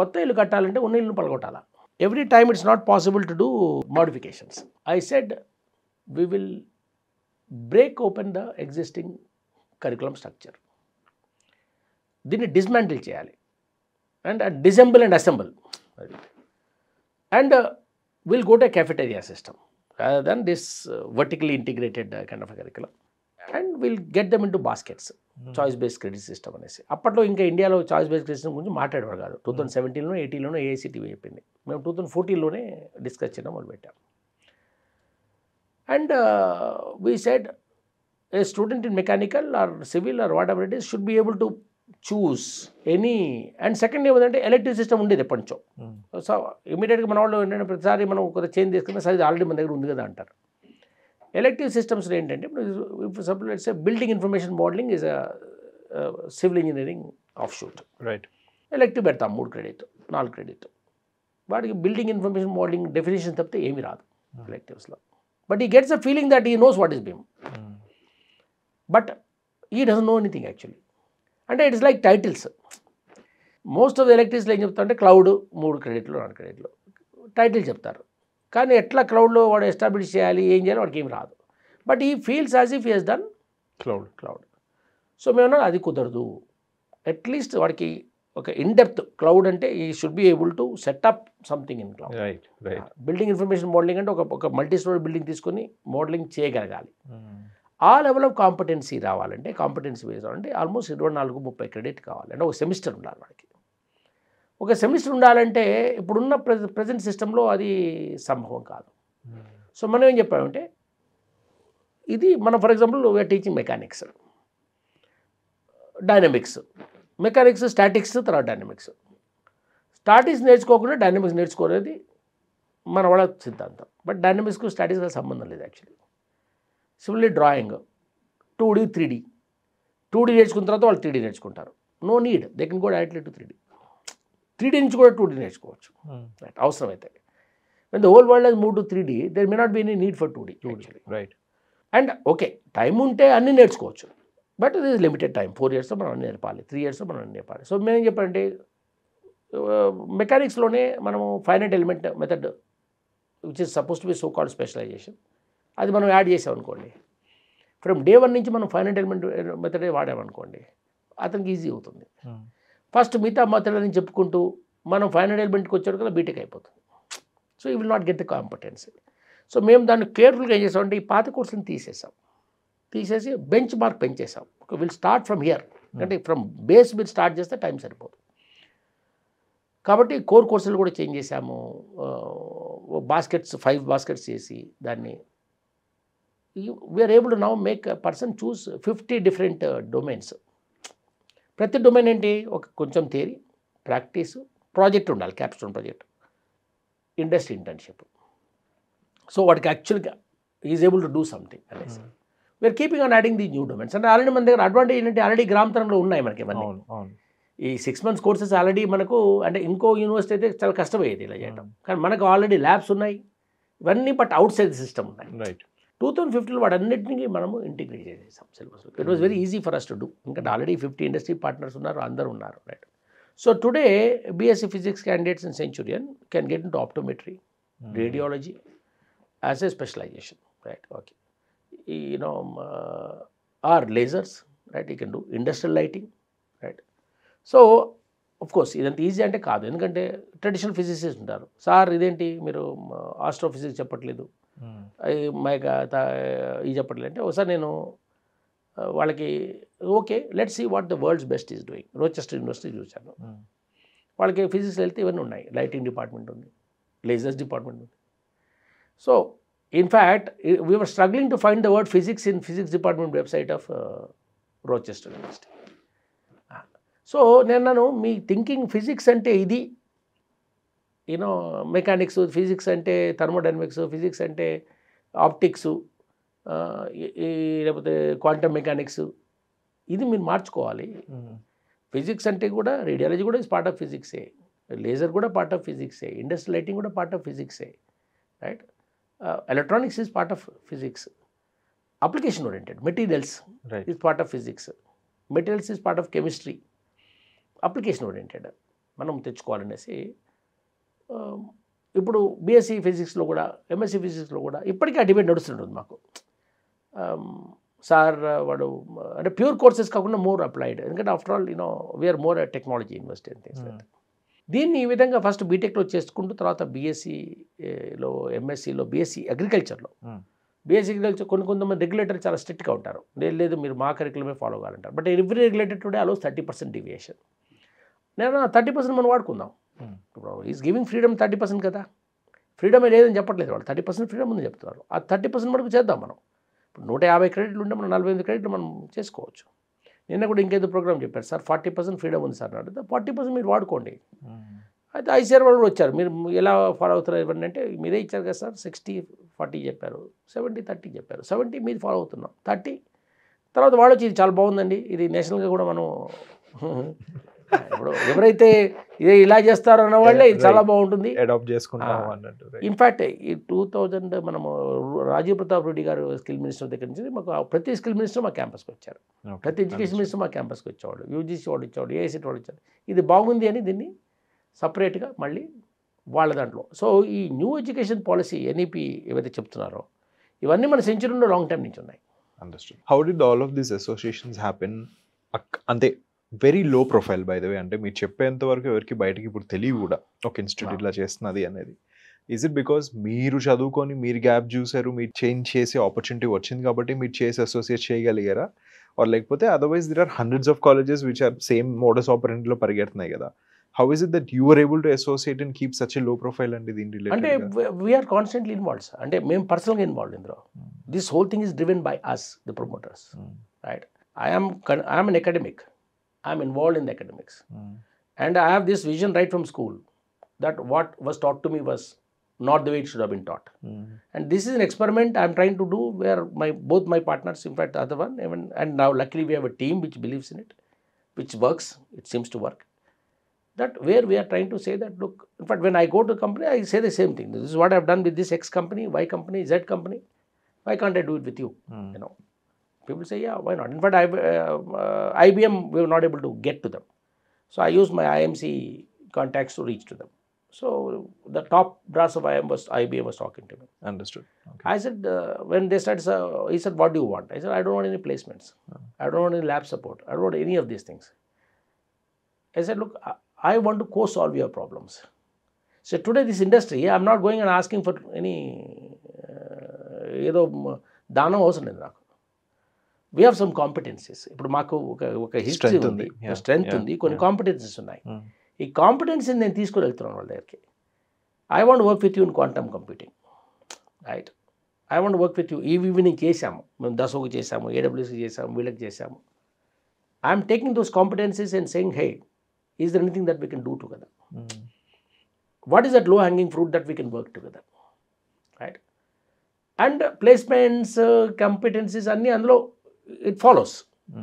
కొత్త ఇల్లు కట్టాలంటే ఉన్న ఇల్లును పలగొట్టాలా. Every time it's not possible to do modifications. I said we will break open the existing curriculum structure. దీన్ని dismantle చేయాలి and dissemble and assemble and will go to cafeteria system rather than this vertically integrated kind of a curriculum, and we'll get them into baskets, choice based credit system అనేసి. అప్పట్లో ఇంకా ఇండియాలో choice based credit system గురించి మాట్లాడేవారు కాదు. 2017 18 AICTE చెప్పింది, మేము 2014 discuss చేయడం మొదలుపెట్టాం. And we said a student in mechanical or civil or whatever it is should be able to choose any. And second ఏమంటే ఎలక్టివ్ సిస్టమ్ ఉండేది ఎప్పటి నుంచో. సో ఇమీడియట్గా మన వాళ్ళు ఏంటంటే ప్రతిసారి మనం ఒక చేంజ్ చేసుకున్నా సరే ఆల్రెడీ మన దగ్గర ఉంది కదా అంటారు. ఎలక్టివ్ సిస్టమ్స్లో ఏంటంటే ఇప్పుడు suppose building information modelling is civil engineering of shoot, right? Elective పెడతాం 3 credit 4 credit. వాడికి బిల్డింగ్ ఇన్ఫర్మేషన్ మోడలింగ్ డెఫినేషన్ తప్పితే ఏమీ రాదు ఎలక్టివ్స్లో. But he gets a feeling that he knows what is BIM. But he doesn't know anything actually. And it is like titles. Most of the electives ఏం చెప్తారంటే cloud 3 credit 4 credit title చెప్తారు, కానీ ఎట్లా క్లౌడ్లో వాడు establish చేయాలి, ఏం చేయాలి వాడికి ఏమి రాదు. బట్ ఈ feels as if he he's done cloud. So మేము అది కుదరదు, అట్లీస్ట్ వాడికి ఒక ఇన్డెప్త్ క్లౌడ్ అంటే ఈ should be able to set up something in cloud. Building information modelling అంటే ఒక మల్టీ స్టోరీ బిల్డింగ్ తీసుకొని మోడలింగ్ చేయగలగాలి. ఆ లెవెల్ ఆఫ్ కాంపిటెన్సీ రావాలంటే కాంపిటెన్సీ బేస్ రావాలంటే ఆల్మోస్ట్ 24-30 క్రెడిట్ కావాలి. అంటే ఒక సెమిస్టర్ ఉండాలి వాడికి. ఒక సెమిస్టర్ ఉండాలంటే ఇప్పుడున్న ప్రజెంట్ సిస్టంలో అది సంభవం కాదు. సో మనం ఏం చెప్పామంటే ఇది మనం for example we are teaching mechanics, dynamics, mechanics, statics, తర్వాత డైనమిక్స్. స్టాటిక్స్ నేర్చుకోకుండా డైనమిక్స్ నేర్చుకోలేదు మన వాళ్ళ సిద్ధాంతం. బట్ డైనమిక్స్కు స్టాటిక్స్కి సంబంధం లేదు actually. Similarly drawing 2D 3D 2D నేర్చుకున్న తర్వాత వాళ్ళు 3D నేర్చుకుంటారు. No need, they can go directly to 3D నుంచి కూడా 2D నేర్చుకోవచ్చు రైట్ అవసరమైతే. When the whole world has move to 3D there may not be any need for 2D actually right. And okay time ఉంటే అన్నీ నేర్చుకోవచ్చు, but ఇది is limited time. 4 yearsలో మనం అన్నీ నేర్పాలి, 3 yearsలో మనం అన్నీ నేర్పాలి. సో మేము ఏం చెప్పాలంటే మెకానిక్స్లోనే మనము finite element method which is suppose to be so called specialisation అది మనం యాడ్ చేసామనుకోండి, ఫ్రమ్ డే 1 నుంచి మనం ఫైనైట్ ఎలిమెంట్ మెథడే వాడామనుకోండి అతనికి ఈజీ అవుతుంది. ఫస్ట్ మిగతా మెథడ్ అని చెప్పుకుంటూ మనం ఫైనైట్ ఎలిమెంట్కి వచ్చాడు కదా బీటెక్ అయిపోతుంది. So you will not get the competency. సో మేము దాన్ని కేర్ఫుల్గా ఏం చేసామంటే ఈ పాత కోర్సులను తీసేసి బెంచ్ మార్క్ పెంచేసాం. విల్ స్టార్ట్ ఫ్రమ్ హియర్, అంటే ఫ్రమ్ బేస్ మీరు స్టార్ట్ చేస్తే టైం సరిపోదు. కాబట్టి కోర్ కోర్సులు కూడా చేంజ్ చేసాము. బాస్కెట్స్ 5 బాస్కెట్స్ చేసి దాన్ని we are able to now make person choose 50 different domains. ప్రతి డొమైన్ ఏంటి, ఒక కొంచెం థియరీ, ప్రాక్టీస్, ప్రాజెక్ట్ ఉండాలి, capstone project, industry internship. So వాడికి యాక్చువల్గా is able to do something అనేసి we are keeping on adding the new domains. అంటే ఆల్రెడీ మన దగ్గర అడ్వాంటేజ్ ఏంటంటే ఆల్రెడీ గ్రామతరంలో ఉన్నాయి మనకి ఇవన్నీ. ఈ 6 months కోర్సెస్ ఆల్రెడీ మనకు, అంటే ఇంకో యూనివర్సిటీ అయితే చాలా కష్టమయ్యేది ఇలా చేయడం, కానీ మనకు ఆల్రెడీ ల్యాబ్స్ ఉన్నాయి ఇవన్నీ, బట్ అవుట్ సైడ్ సిస్టమ్ ఉన్నాయి. రైట్ 2015లో వాటన్నిటిని మనము ఇంటిగ్రేట్ చేసేసాం సిలబస్లో. It was very easy for us to do, ఎందుకంటే ఆల్రెడీ 50 ఇండస్ట్రీ పార్ట్నర్స్ ఉన్నారు, అందరూ ఉన్నారు right. So today BSc physics candidates in Centurion can get into optometry, radiology as a specialisation right. Okay or lasers, right? You can do industrial lighting, right? So of course ఇదంత easy అంటే కాదు, ఎందుకంటే traditional physicist ఉంటారు, sir ఇదేంటి మీరు astrophysics చెప్పట్లేదు, ఇది చెప్పట్లేదు అంటే ఒకసారి నేను వాళ్ళకి okay let's see what the world's best is doing, Rochester university చూశాను. వాళ్ళకి ఫిజిక్స్ వెళ్తే ఇవన్నీ ఉన్నాయి, లైటింగ్ డిపార్ట్మెంట్ ఉంది, లేజర్స్ డిపార్ట్మెంట్ ఉంది. So in fact we were struggling to find the word physics in physics department website of Rochester University. So nenu me thinking physics ante idi, mechanics, physics ante thermodynamics, physics ante optics, లేకపోతే quantum mechanics, ఇది మీరు మార్చుకోవాలి. Physics అంటే కూడా radiology కూడా is part of ఫిజిక్సే, laser కూడా part of ఫిజిక్సే, ఇండస్ట్రియల్ లైటింగ్ కూడా పార్ట్ ఆఫ్ ఫిజిక్సే right. Electronics is part of physics. Application oriented materials is part of physics. Materials is part of chemistry. Application oriented మనం తెచ్చుకోవాలనేసి ఇప్పుడు BSc ఫిజిక్స్లో కూడా MSc ఫిజిక్స్లో కూడా ఇప్పటికీ ఆ డిబేట్ నడుస్తుంటుంది మాకు. సార్ వాడు అంటే ప్యూర్ కోర్సెస్ కాకుండా మోర్ అప్లైడ్, ఎందుకంటే after all we are more technology university and things like that. దీన్ని ఈ విధంగా ఫస్ట్ బీటెక్లో చేసుకుంటూ తర్వాత బీఎస్సీలో, ఎంఎస్సీలో, బీఎస్సీ అగ్రికల్చర్లో, బీఎస్సీ అగ్రికల్చర్ కొంతమంది రెగ్యులేటర్ చాలా స్ట్రిక్ట్గా ఉంటారు, లేదు మీరు మా కరికులమే ఫాలో కావాలంటారు. But every regulator today allows 30% deviation. నేను 30% మనం వాడుకుందాం. ఇప్పుడు ఈజ్ గివింగ్ ఫ్రీడమ్ 30% కదా, ఫ్రీడమే లేదని చెప్పట్లేదు వాళ్ళు, 30% ఫ్రీడమ్ ఉందని చెప్తున్నారు. ఆ 30% మనకు చేద్దాం మనం. ఇప్పుడు 150 క్రెడిట్లు ఉంటే మనం 48 క్రెడిట్లు మనం చేసుకోవచ్చు. నిన్న కూడా ఇంకేదో ప్రోగ్రామ్ చెప్పారు సార్, 40% ఫ్రీడమ్ ఉంది సార్ అంటే 40% మీరు వాడుకోండి. అయితే ఐసీఆర్ వాళ్ళు కూడా వచ్చారు, మీరు ఎలా ఫాలో అవుతున్నారు ఇవన్నీ అంటే మీరే ఇచ్చారు కదా సార్, 60-40 చెప్పారు, 70-30 చెప్పారు, 70 మీరు ఫాలో అవుతున్నాం, 30 తర్వాత వాడు వచ్చి ఇది చాలా బాగుందండి, ఇది నేషనల్గా కూడా మనం ఇప్పుడు ఎవరైతే ఇదే ఇలా చేస్తారో అన్న వాళ్ళే ఇది చాలా బాగుంటుంది అడాప్ట్ చేసుకుంటాం అన్నట్టు. ఇన్ఫ్యాక్ట్ ఈ 2000 మనము రాజీవ్ ప్రతాప్ రెడ్డి గారు స్కిల్ మినిస్టర్ దగ్గర నుంచి మాకు ప్రతి స్కిల్ మినిస్టర్ మా క్యాంపస్కి వచ్చారు, ప్రతి ఎడ్యుకేషన్ మినిస్టర్ మా క్యాంపస్కి వచ్చేవాడు, యూజీసీ వాడు ఇచ్చేవాడు, ఏఐసీ వాడు ఇచ్చాడు. ఇది బాగుంది అని దీన్ని సపరేట్గా మళ్ళీ వాళ్ళ దాంట్లో. సో ఈ న్యూ ఎడ్యుకేషన్ పాలసీ ఎన్ఈపీ ఏవైతే చెప్తున్నారో ఇవన్నీ మన సెంచరీలో లాంగ్ టైం నుంచి ఉన్నాయి. Understood. How did all of these associations happen? అంటే very low profile by the way. అంటే మీరు చెప్పేంత వరకు ఎవరికి బయటకి ఇప్పుడు తెలియదు కూడా ఒక ఇన్స్టిట్యూట్ ఇట్లా చేస్తున్నది అనేది. ఈజ్ ఇట్ బికాస్ మీరు చదువుకొని మీరు గ్యాప్ చూసారు, మీరు చేంజ్ చేసే ఆపర్చునిటీ వచ్చింది కాబట్టి మీరు చేసి అసోసియేట్ చేయగలిగారా? ఆర్ లేకపోతే otherwise there are hundreds of colleges which are same modus ఆపరెంట్లో పరిగెడుతున్నాయి కదా. How is it that you are able to associate and keep such a low profile అండి దీని అంటే రిలేటెడ్? We are constantly involved. అంటే మేము పర్సనల్గా ఇన్వాల్వ్డ్ ఇందులో. This whole thing is driven by us the promoters, right? I am an academic. I am involved in the academics. And I have this vision right from school that what was taught to me was not the way it should have been taught. And this is an experiment I am trying to do where both my partners, in fact the other one, and now luckily we have a team which believes in it, which works, it seems to work. That where we are trying to say that, look, in fact when I go to a company, I say the same thing. This is what I have done with this X company, Y company, Z company. Why can't I do it with you? You know. People say, yeah, why not? In fact, IBM, we were not able to get to them. So I used my IMC contacts to reach to them. So the top brass of IBM was talking to me. Understood. Okay. I said, when they started, he said, what do you want? I said, I don't want any placements. I don't want any lab support. I don't want any of these things. I said, look, I want to co-solve your problems. So today this industry, I'm not going and asking for any, dana అవసరం లేదు నాకు. We have some competencies. ఇప్పుడు మాకు ఒక history ఉంది, strength ఉంది, కొన్ని competencies ఉన్నాయి. ఈ కాంపిటెన్సీని నేను తీసుకుని వెళ్తున్నాను వాళ్ళ దగ్గరికి. I want work with you in quantum computing, right? I want work with you. ఇవి నేను చేశాము, మేము దసోకి చేసాము, ఏడబ్ల్యూసీ చేసాము, వీళ్ళకి చేసాము. I'm taking those competencies and saying, hey, is there anything that we can do together? What is that low hanging fruit that we can work together, right? And placements, competencies అన్నీ అందులో it follows.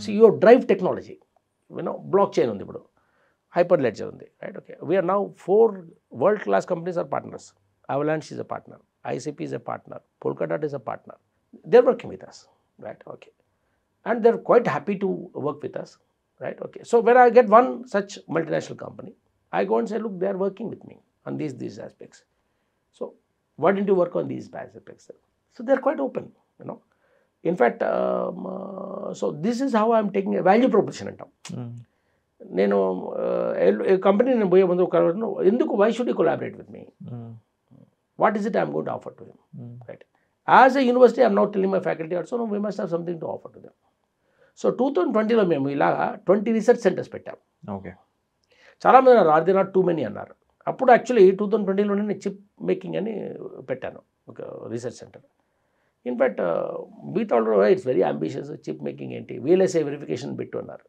See, you drive technology. Blockchain undi ipudu, Hyperledger undi, right? Okay, we are now 4 world-class companies are partners. Avalanche is a partner, ICP is a partner, Polkadot is a partner. They're working with us, right? Okay, and they're quite happy to work with us, right? Okay, so when I get one such multinational company, I go and say, look, they are working with me on these aspects. So why didn't you work on these aspects? So they're quite open, In fact, so this is how I am taking a value proposition అంటాం. నేను company నేను పోయే ముందు ఎందుకు, why should you collaborate with me? What is it I'm going to offer to them, right? As a university I'm not telling my faculty also, we must have something to offer to them. So 2020లో మేము ఇలాగా 20 research centres పెట్టాం. ఓకే, చాలామంది అన్నారు are they not too many అన్నారు. అప్పుడు actually 2020లోనే నేను చిప్ మేకింగ్ అని పెట్టాను, ఒక research centre. In fact we thought, it's very ambitious, chip making ఏంటి, VLSI వెరిఫికేషన్ పెట్టు అన్నారు.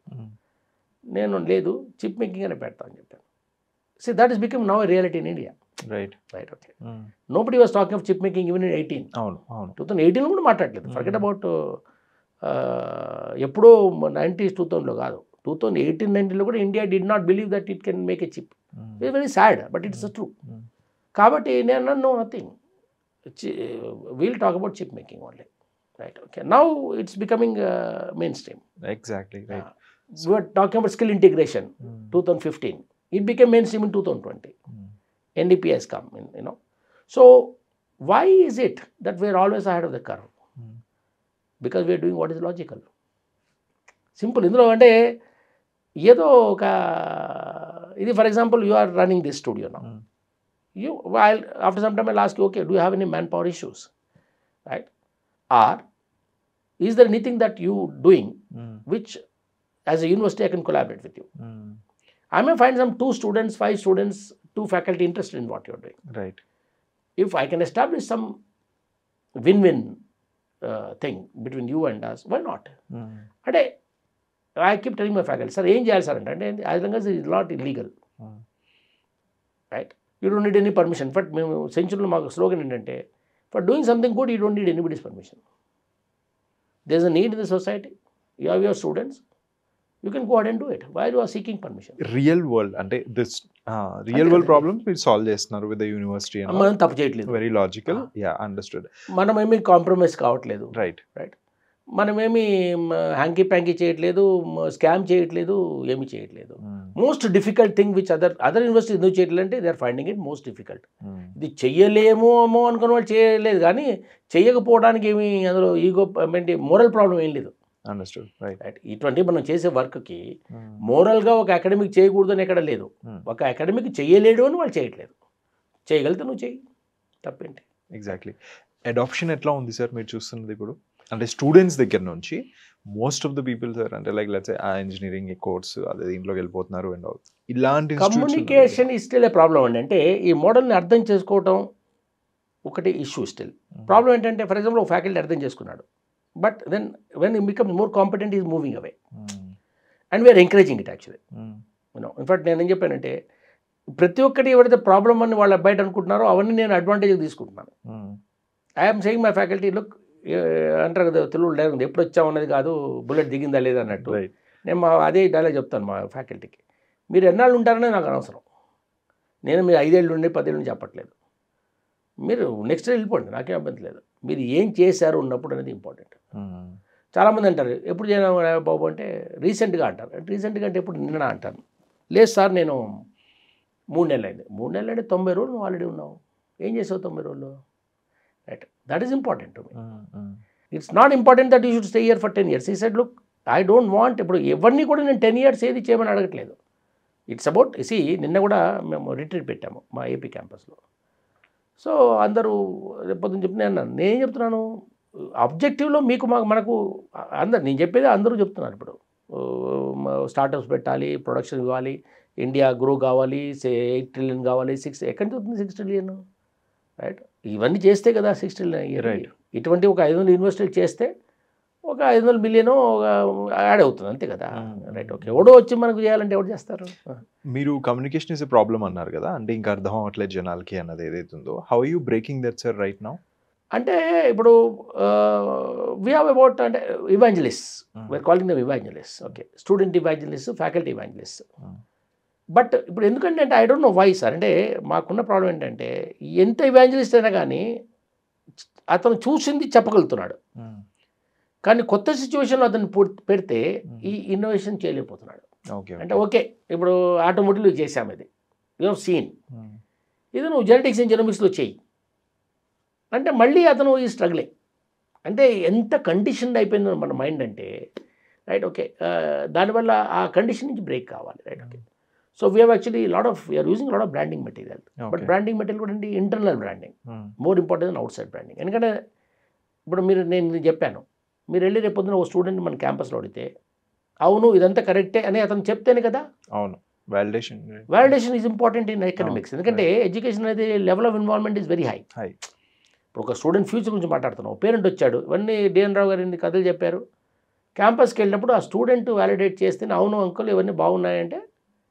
నేను లేదు, చిప్ మేకింగ్ అనే పెడతా అని చెప్పాను. See, that has become now a reality in India. Right. Okay. Nobody was talking of chip making even in 18. 2018 కూడా మాట్లాడలేదు. Forget about ఎప్పుడో 90s 2000లో కాదు, 2018-19లో కూడా India did not believe that it can make a chip. It's very sad, but it is true. కాబట్టి నేను నన్ను nothing. We'll talk about chip making only, right? Okay, now it's becoming mainstream. Exactly, right. We were talking about skill integration, 2015. It became mainstream in 2020. NDP has come in, So why is it that we're always ahead of the curve? Because we're doing what is logical. Simple. ఇందులో అంటే ఏదో ఒక ఇది, for example, you are running this studio now. While after some time I'll ask you, okay, do you have any manpower issues, right? Or is there anything that you doing which as a university I can collaborate with you? I may find some 2 students, 5 students, 2 faculty interested in what you're doing. Right. If I can establish some win-win thing between you and us, why not? And I keep telling my faculty, sir, ఏం చేయాలి sir అంటే, as long as it is not illegal, right? You don't need any permission. In fact, మేము సెంచురీలో మాకు slogan ఏంటంటే, for doing something good you don't need anybody's permission. There is a need in the society, you have your students, you can go ahead and do it. Why you are seeking permission? Real world అంటే this real world problems మీరు solve చేస్తున్నారు with the university. మనం తప్పు చేయట్లేదు, very logical. Yeah, understood. మనం ఏమి compromise కావట్లేదు. Right. మనమేమి హ్యాంకీ ప్యాంకీ చేయట్లేదు, స్కామ్ చేయట్లేదు, ఏమి చేయట్లేదు. Most difficult thing which other university ఎందుకు చేయట్లేదు అంటే, they are finding it most difficult. ఇది చెయ్యలేమో అనుకున్న వాళ్ళు చేయలేదు, కానీ చెయ్యకపోవడానికి ఏమి అందులో ఈగో ఏంటి మోరల్ ప్రాబ్లం ఏం లేదు. అండర్స్టూడ్. రైట్. రైట్. ఇటువంటి మనం చేసే వర్క్కి మోరల్గా ఒక అకాడమిక్ చేయకూడదని ఎక్కడ లేదు. ఒక అకాడమిక్ చేయలేడు అని వాళ్ళు చేయట్లేదు. చేయగలిగితే నువ్వు చెయ్యి, తప్పేంటి. ఎగ్జాక్ట్లీ. అడాప్షన్ ఎట్లా ఉంది సార్ మీరు చూస్తున్నది ఇప్పుడు? అంటే స్టూడెంట్స్ దగ్గర నుంచి most of the people sir, అంటే లైక్ లెట్స్ సే ఆ ఇంజనీరింగ్ కోర్స్ అదే దీంట్లోకి వెళ్ళిపోతున్నారు అండ్ ఆల్, ఇలాంటి communication is still a problem అండి. అంటే ఈ మోడల్ని అర్థం చేసుకోవటం ఒకటి ఇష్యూ స్టిల్. ప్రాబ్లం ఏంటంటే ఫర్ ఎగ్జాంపుల్ ఒక ఫ్యాకల్టీ అర్థం చేసుకున్నాడు, but then when become more competent is moving away and we are encouraging it actually. In fact నేను ఏం చెప్పానంటే ప్రతి ఒక్కటి ఎవరైతే ప్రాబ్లం అని వాళ్ళ బయట అనుకుంటున్నారో అవన్నీ నేను అడ్వాంటేజ్ తీసుకుంటున్నాను. I'm saying my faculty look, అంటారు కదా తెలుగు లేదు ఎప్పుడు వచ్చాము అన్నది కాదు, బుల్లెట్ దిగిందా లేదా అన్నట్టు. నేను అదే డైలాగ్ చెప్తాను మా ఫ్యాకల్టీకి, మీరు ఎన్నాళ్ళు ఉంటారనే నాకు అనవసరం. నేను మీరు 5 ఏళ్ళు నుండి 10 ఏళ్ళు నుండి చెప్పట్లేదు, మీరు నెక్స్ట్ వెళ్ళిపోండి, నాకేం అభ్యంతరం లేదు. మీరు ఏం చేశారు ఉన్నప్పుడు అనేది ఇంపార్టెంట్. చాలామంది అంటారు ఎప్పుడు చేయను బాబు అంటే రీసెంట్గా అంటారు. రీసెంట్గా అంటే ఎప్పుడు నిన్న అంటాను. లేదు సార్ నేను 3 నెలలు అయింది. 3 నెలలు అంటే 90 రోజులు నువ్వు ఆల్రెడీ ఉన్నావు, ఏం చేసావు 90 రోజులు? Right, that is important to me. It's not important that you should stay here for 10 years. ఈ said look I don't want, ఇప్పుడు ఎవరిని కూడా నేను 10 years ఏది చేయమని అడగట్లేదు. ఇట్స్ అబౌట్ నిన్న కూడా మేము రిట్రీట్ పెట్టాము మా ఏపీ క్యాంపస్లో. సో అందరూ రేపొద్దున చెప్పిన అన్నాను, నేనేం చెప్తున్నాను ఆబ్జెక్టివ్లో మీకు మనకు అందరు నేను చెప్పేది అందరూ చెప్తున్నారు. ఇప్పుడు స్టార్టప్స్ పెట్టాలి, ప్రొడక్షన్ ఇవ్వాలి, ఇండియా గ్రో కావాలి, 8 trillion కావాలి, 6 ఎక్కడి నుంచి వస్తుంది 6 trillion? రైట్, ఇవన్నీ చేస్తే కదా 6 trillion. రైట్, ఇటువంటి ఒక 500 యూనివర్సిటీలు చేస్తే ఒక 500 million యాడ్ అవుతుంది అంతే కదా. రైట్, ఓకే, ఎవడో వచ్చి మనకు చేయాలంటే ఎవరు చేస్తారు? మీరు కమ్యూనికేషన్ ఇస్ ఎ ప్రాబ్లం అన్నారు కదా, అంటే ఇంకా అర్థం అవ్వట్లేదు జనాలకి అన్నది ఏదైతే ఉందో, how you breaking that sir right now? అంటే ఇప్పుడు వీ హ్యావ్ అబౌట్ అంటే evangelist, we are calling them evangelist. Okay, student evangelist, faculty evangelist. But ఇప్పుడు ఎందుకంటే అంటే I don't know why sir, అంటే మాకున్న ప్రాబ్లం ఏంటంటే ఎంత ఇవాంజలిస్ట్ అయినా కానీ అతను చూసింది చెప్పగలుగుతున్నాడు, కానీ కొత్త సిచ్యువేషన్లో అతను పెడితే ఈ ఇన్నోవేషన్ చేయలేకపోతున్నాడు. అంటే ఓకే, ఇప్పుడు ఆటోమోటివ్లో చేసాము, ఇది యూ హవ్ సీన్, ఇది నువ్వు జెనెటిక్స్ అండ్ జెనోమిక్స్లో చేయి అంటే మళ్ళీ అతను ఈ స్ట్రగ్లే. అంటే ఎంత కండిషన్ అయిపోయిందో మన మైండ్ అంటే. రైట్, ఓకే, దానివల్ల ఆ కండిషన్ నుంచి బ్రేక్ కావాలి. Right, okay. So we have actually we are using lot of branding material. But branding material కూడా అంటే internal branding more important than outside branding. ఎందుకంటే ఇప్పుడు నేను చెప్పాను, మీరు వెళ్ళి రేపు పొద్దున ఒక స్టూడెంట్ మన క్యాంపస్లో అడిగితే అవును ఇదంతా కరెక్టే అని అతను చెప్తేనే కదా. అవును, validation is important in economics. ఎందుకంటే ఎడ్యుకేషన్ అనేది level of involvement is very high. ఇప్పుడు ఒక స్టూడెంట్ ఫ్యూచర్ గురించి మాట్లాడుతున్నాం, పేరెంట్ వచ్చాడు, ఇవన్నీ డిఎన్ రావు గారు ఇన్ని కథలు చెప్పారు. క్యాంపస్కి వెళ్ళినప్పుడు ఆ స్టూడెంట్ వ్యాలిడేట్ చేస్తేనే అవును అంకుల్ ఇవన్నీ బాగున్నాయంటే,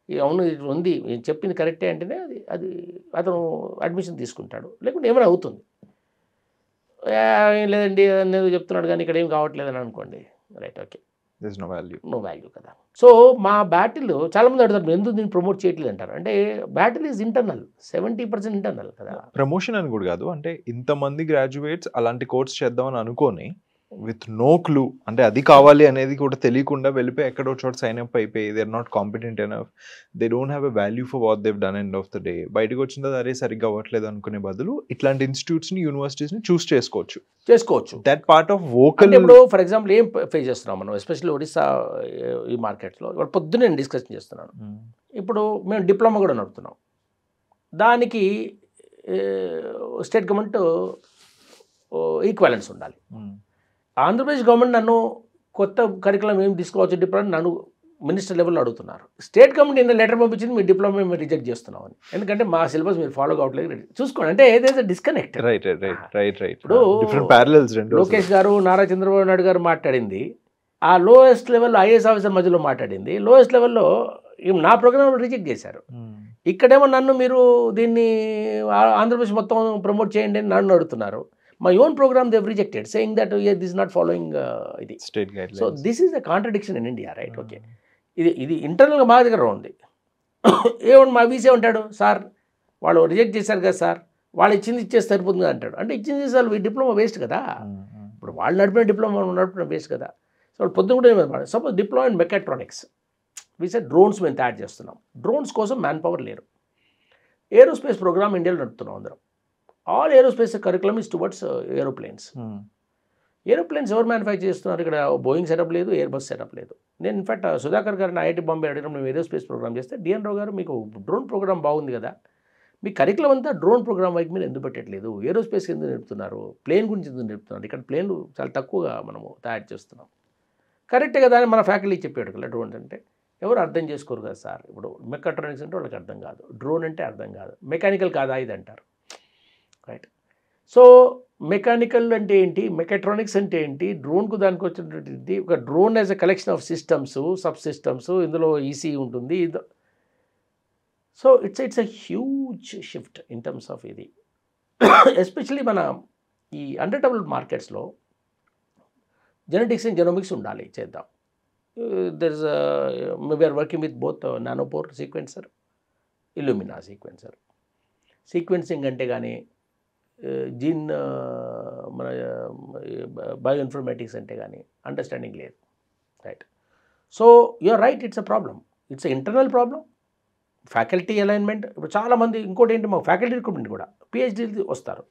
అవును ఇది ఉంది చెప్పింది కరెక్టే అంటేనే అది అతను అడ్మిషన్ తీసుకుంటాడు, లేకుంటే ఏమైనా అవుతుంది. ఏం లేదండి అనేది చెప్తున్నాడు కానీ ఇక్కడ ఏం కావట్లేదని అనుకోండి. రైట్, ఓకే, నో వాల్యూ కదా. సో మా బ్యాటిల్ చాలామంది అడుగుతారు ఎందుకు దీన్ని ప్రమోట్ చేయట్లేదు అంటారు. అంటే బ్యాటిల్ ఈజ్ ఇంటర్నల్, 70% ఇంటర్నల్ కదా. ప్రమోషన్ అని కూడా కాదు, అంటే ఇంతమంది గ్రాడ్యుయేట్స్ అలాంటి కోర్స్ చేద్దామని అనుకోని విత్ నో క్లూ, అంటే అది కావాలి అనేది కూడా తెలియకుండా వెళ్ళిపోయి ఎక్కడో చోట సైన్ అప్ అయిపోయి they are not competent enough, they don't have a value for what they've done end of the day. బయటకు వచ్చిన తర్వాత అరే సరిగ్గా అవ్వట్లేదు అనుకునే బదులు ఇట్లాంటి ఇన్స్టిట్యూట్స్ని యూనివర్సిటీస్ని చూస్ చేసుకోవచ్చు. That part of vocal. ఇప్పుడు ఫర్ ఎగ్జాంపుల్ ఏం ఫేస్ చేస్తున్నాం మనం, ఎస్పెషల్లీ ఒడిశా ఈ మార్కెట్స్లో. ఇప్పుడు పొద్దున్న నేను డిస్కషన్ చేస్తున్నాను. ఇప్పుడు మేము డిప్లొమా కూడా నడుపుతున్నాం, దానికి స్టేట్ గవర్నమెంట్ ఈక్వాలెన్స్ ఉండాలి. ఆంధ్రప్రదేశ్ గవర్నమెంట్ నన్ను కొత్త కరికులం ఏం తీసుకోవచ్చు డిప్లొమా నన్ను మినిస్టర్ లెవెల్లో అడుగుతున్నారు. స్టేట్ గవర్నమెంట్ నిన్న లెటర్ పంపించింది మీ డిప్లొమా మేము రిజెక్ట్ చేస్తున్నామని, ఎందుకంటే మా సిలబస్ మీరు ఫాలో కావట్లేదు. చూసుకోండి, అంటే ఏదైతే డిస్కనెక్ట్. ఇప్పుడు లోకేష్ గారు నారా చంద్రబాబు నాయుడు గారు మాట్లాడింది ఆ లోయెస్ట్ లెవెల్లో ఐఏఎస్ ఆఫీసర్ మధ్యలో మాట్లాడింది, లోయెస్ట్ లెవెల్లో నా ప్రోగ్రామ్ రిజెక్ట్ చేశారు. ఇక్కడేమో నన్ను మీరు దీన్ని ఆంధ్రప్రదేశ్ మొత్తం ప్రమోట్ చేయండి అని నన్ను అడుగుతున్నారు. My own program they have rejected, saying that this is not following state guidelines. So this is a contradiction in India, right? Okay. ఇది ఇంటర్నల్గా మా దగ్గర ఉంది. ఏమన్నా మా వీసే ఉంటాడు, సార్ వాళ్ళు రిజెక్ట్ చేశారు కదా సార్, వాళ్ళు ఇచ్చింది ఇచ్చేసి సరిపోతుంది అంటాడు. అంటే ఇచ్చింది చేసారు డిప్లొమా వేస్ట్ కదా. ఇప్పుడు వాళ్ళు నడిపిన డిప్లొమా నడిపిన వేస్ట్ కదా. సో పొద్దున కూడా ఏమన్నా సపోజ్ డిప్లొమా ఇన్ మెకాట్రానిక్స్ వీసే డ్రోన్స్ మేము తయారు చేస్తున్నాం. డ్రోన్స్ కోసం మ్యాన్ పవర్ లేరు. ఏరోస్పేస్ ప్రోగ్రామ్ ఇండియాలో నడుపుతున్నాం అందరం. All aerospace curriculum is towards aeroplanes. Aeroplanes ఎవరు మ్యానుఫ్యాక్చర్ చేస్తున్నారు? ఇక్కడ బోయింగ్ సెటప్ లేదు, ఎయిర్ బస్ సెటప్ లేదు. నేను ఇన్ఫాక్ట్ సుధాకర్ గారిని ఐఐటి బాంబే అడిగినప్పుడు మేము ఏరోస్పేస్ ప్రోగ్రామ్ చేస్తే, డిఎన్ రావు గారు మీకు డ్రోన్ ప్రోగ్రామ్ బాగుంది కదా, మీ కరికులం అంతా డ్రోన్ ప్రోగ్రామ్ వైపు మీరు ఎందుకు పెట్టట్లేదు, ఏరోస్పేస్ ఎందుకు నేర్పుతున్నారు, ప్లేన్ గురించి ఎందుకు నేర్పుతున్నారు, ఇక్కడ ప్లేన్లు చాలా తక్కువగా మనము తయారు చేస్తున్నాం. కరెక్టే కదా అని మన ఫ్యాకల్టీ చెప్పాడు కదా. డ్రోన్ అంటే ఎవరు అర్థం చేసుకోరు కదా సార్. ఇప్పుడు మెకాట్రానిక్స్ అంటే వాళ్ళకి అర్థం కాదు, డ్రోన్ అంటే అర్థం కాదు, మెకానికల్ కాదా ఇది అంటారు. రైట్. సో మెకానికల్ అంటే ఏంటి, మెకాట్రానిక్స్ అంటే ఏంటి, డ్రోన్కు దానికి వచ్చినటువంటి ఒక drone as a collection of systems, sub systems, ఇందులో ఈసీ ఉంటుంది. So it's a huge shift in terms of ఇది. ఎస్పెషలీ మన ఈ అన్డెవలప్డ్ మార్కెట్స్లో జెనెటిక్స్ అండ్ జెనోమిక్స్ ఉండాలి, చేద్దాం. There is we are working with both nanopore sequencer, Illumina sequencer. Sequencing అంటే కానీ జీన్ మన బయో ఇన్ఫర్మేటిక్స్ అంటే కానీ అండర్స్టాండింగ్ లేదు. Right. So you are right, it's a problem, it's internal problem. Faculty alignment, ఇప్పుడు చాలామంది ఇంకోటి ఏంటి, మాకు ఫ్యాకల్టీ రిక్రూట్మెంట్ కూడా పిహెచ్డీ వస్తారు.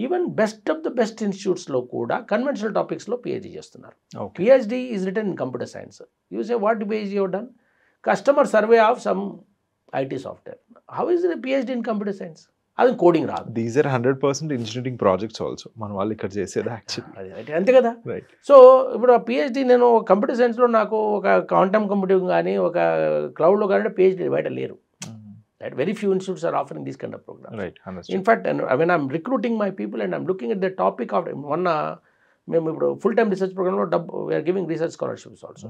Even best of the best ఇన్స్టిట్యూట్స్లో కూడా కన్వెన్షనల్ టాపిక్స్లో పిహెచ్డీ చేస్తున్నారు. PhD is written in computer science. You say what PhD you done? Customer survey of some IT software. How is the PhD in computer science? అది coding రాదు. These are 100% engineering projects also మన వాళ్ళు ఇక్కడ చేసేది actually. అది right, అంతే కదా. So ఇప్పుడు ఆ పిహెచ్డీ నేను కంప్యూటర్ సైన్స్లో నాకు ఒక క్వాంటమ్ కంప్యూటింగ్ కానీ ఒక క్లౌడ్లో కానీ పిహెచ్డీ బయట లేరు. Right? Very few institutes are offering these kind of programs. Right. Understood. In fact, and when I'm recruiting my people and I'm looking at the topic of one, మేము ఇప్పుడు full time research ప్రోగ్రామ్లో we are giving research scholarships also.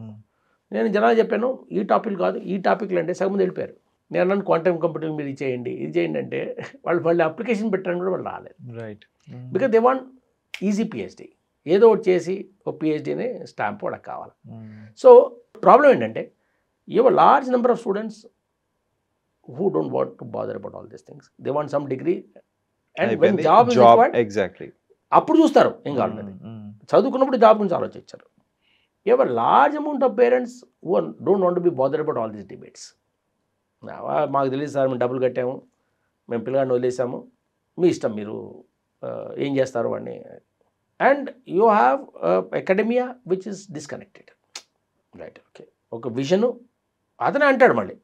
నేను జనాలు చెప్పాను ఈ topic కాదు, ఈ టాపిక్లు అంటే సగం మంది వెళ్ళిపోయారు. నేను అన్నాను క్వాంటమ్ కంప్యూటింగ్ మీరు ఇది చేయండి అంటే వాళ్ళు అప్లికేషన్ పెట్టడానికి కూడా వాళ్ళు రాలేదు. Right. Because they want easy PhD, ఏదో ఒకటి చేసి ఒక పిహెచ్డీని స్టాంప్ వాళ్ళకి కావాలి. సో ప్రాబ్లం ఏంటంటే you have large number of students who don't want to bother about all these things. They want some degree and when job is required, exactly, అప్పుడు చూస్తారు ఏం కావాలన్నది. చదువుకున్నప్పుడు జాబ్ గురించి ఆలోచించారు. You have a large amount of parents who don't want to be bothered about all these debates. మాకు తెలియదు sir, మేము డబ్బులు కట్టాము, మేము పిల్లగాడిని వదిలేసాము, మీ ఇష్టం మీరు ఏం చేస్తారు వాడిని. And you have academia which is disconnected. Right. Okay, ఒక విజను అతనే అంటాడు, మళ్ళీ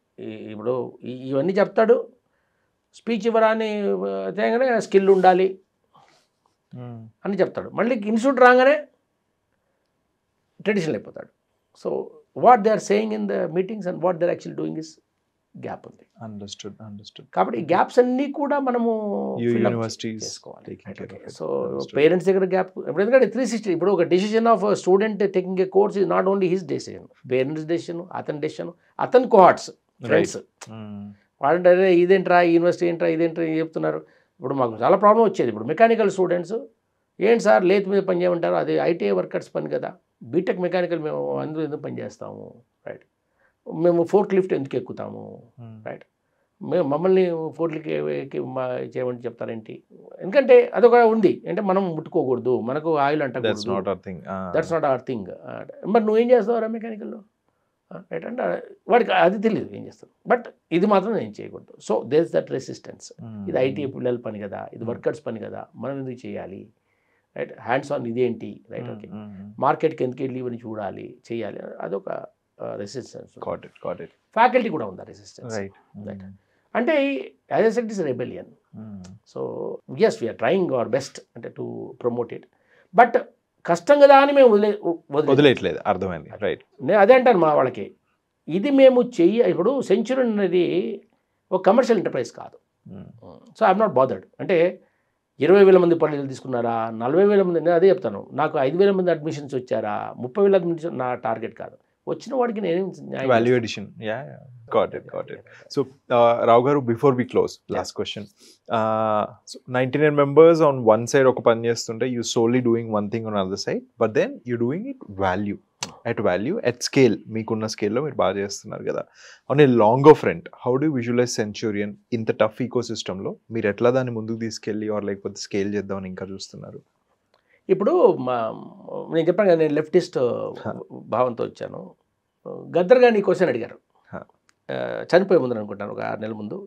ఇప్పుడు ఇవన్నీ చెప్తాడు, స్పీచ్ ఇవ్వరాని తేగానే స్కిల్ ఉండాలి అని చెప్తాడు. మళ్ళీ ఇన్స్టిట్యూట్ రాగానే ట్రెడిషనల్ అయిపోతాడు. So what they are saying in the meetings and what they are actually doing is gap ఉంది. అండర్స్టూడ్. కాబట్టి ఈ గ్యాప్స్ అన్నీ కూడా మనము చేసుకోవాలి. సో పేరెంట్స్ దగ్గర గ్యాప్, ఎందుకంటే 360, ఇప్పుడు ఒక decision of student taking a course is not only his decision, parents decision, అతని డెసిషన్, అతని కోహార్ట్స్, ఫ్రెండ్స్ వాళ్ళంటే ఇదేంట్రా యూనివర్సిటీ ఏంట్రా ఇదేంట్రా చెప్తున్నారు. ఇప్పుడు మాకు చాలా ప్రాబ్లం వచ్చేది. ఇప్పుడు మెకానికల్ స్టూడెంట్స్ ఏంటి సార్ లేత్ మీద పని చేయమంటారు, అది ఐటీఐ వర్కర్స్ పని కదా, బీటెక్ మెకానికల్ మేము అందరూ ఎందుకు పని చేస్తాము. రైట్. మేము ఫోర్క్ లిఫ్ట్ ఎందుకు ఎక్కుతాము. రైట్. మేము మమ్మల్ని ఫోర్క్ చేయమని చెప్తారేంటి, ఎందుకంటే అదొక ఉంది అంటే మనం ముట్టుకోకూడదు, మనకు ఆయిల్ అంటే దట్స్ నాట్ అవర్ థింగ్. మరి నువ్వేం చేస్తావురా మెకానికల్లో, రైట్ అంటే వాడికి అది తెలియదు ఏం చేస్తాడు, బట్ ఇది మాత్రం నేను చేయకూడదు. So there is that resistance. ఇది ఐటీఐ పిల్లల పని కదా, ఇది వర్కర్స్ పని కదా, మనం ఎందుకు చేయాలి. రైట్. హ్యాండ్స్ ఆన్ ఇదేంటి. రైట్. ఓకే, మార్కెట్కి ఎందుకు వెళ్ళి ఇవన్నీ చూడాలి చేయాలి, అదొక రెసిస్టెన్స్. ఫ్యాకల్టీ కూడా ఉందా రెసిస్టెన్స్. రైట్. అంటే as a set is rebellion. So yes we are trying our best అంటే టు ప్రమోట్ ఇట్, బట్ కష్టం కదా అని మేము వదిలేయట్లేదు. అర్థమైంది. రైట్. నేను అదే అంటాను మా వాళ్ళకి, ఇది మేము ఇప్పుడు సెంచురీ అనేది ఒక కమర్షియల్ ఎంటర్ప్రైజ్ కాదు. So I'm not bothered. అంటే 20,000 మంది పనులు తీసుకున్నారా, 40,000 మంది, నేను అదే చెప్తాను, నాకు 5,000 మంది అడ్మిషన్స్ వచ్చారా, 30,000 అడ్మిషన్ నా టార్గెట్ కాదు, వచ్చిన వాడికి నేను value addition. Got it. So Rao garu, before we close, last question. So 99 members on one side oka pani chestunte, you solely doing one thing on other side, but then you doing it at scale, meekunna scale lo meer baga chestunnaru kada. On a longer front, how do you visualize Centurion in the tough ecosystem lo meer etla dani munduku తీసుకెళ్ళి or లేకపోతే scale చేద్దామని ఇంకా చూస్తున్నారు? ఇప్పుడు నేను చెప్పాను కదా, నేను లెఫ్టిస్ట్ భావంతో వచ్చాను. గద్దర్ గారిని క్వశ్చన్ అడిగారు చనిపోయే ముందు అనుకుంటాను, ఒక 6 నెలల ముందు.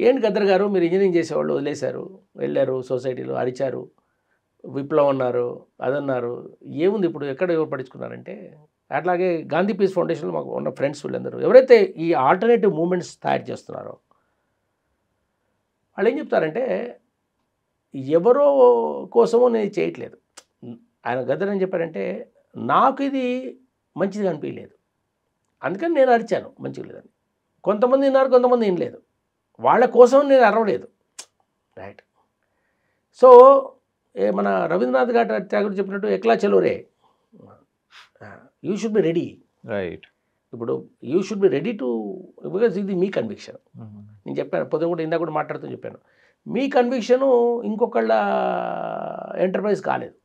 ఏంటి గద్దర్ గారు, మీరు ఇంజనీరింగ్ చేసేవాళ్ళు వదిలేశారు, వెళ్ళారు సొసైటీలో అరిచారు, విప్లవం అన్నారు, అదన్నారు. ఏముంది ఇప్పుడు ఎక్కడ ఎవరు పట్టించుకున్నారంటే, అట్లాగే గాంధీ పీస్ ఫౌండేషన్లో మాకు ఉన్న ఫ్రెండ్స్ వీళ్ళందరూ ఎవరైతే ఈ ఆల్టర్నేటివ్ మూమెంట్స్ తయారు చేస్తున్నారో వాళ్ళు ఏం చెప్తారంటే, ఎవరో కోసమో నేను ఇది చేయట్లేదు. ఆయన గద్దర్ ఏం చెప్పారంటే, నాకు ఇది మంచిది అనిపించలేదు, అందుకని నేను అరిచాను మంచిగా లేదని. కొంతమంది విన్నారు, కొంతమంది వినలేదు. వాళ్ళ కోసం నేను అరవలేదు. రైట్. సో మన రవీంద్రనాథ్ గారు ఠాగూర్ చెప్పినట్టు Ekla Chalo Re, you should be ready. Right. ఇప్పుడు you should be ready to, because ఇది మీ కన్విక్షన్. నేను చెప్పాను పొద్దున కూడా, ఇందాక కూడా మాట్లాడుతూ చెప్పాను, మీ కన్విక్షను ఇంకొకళ్ళ ఎంటర్ప్రైజ్ కాలేదు.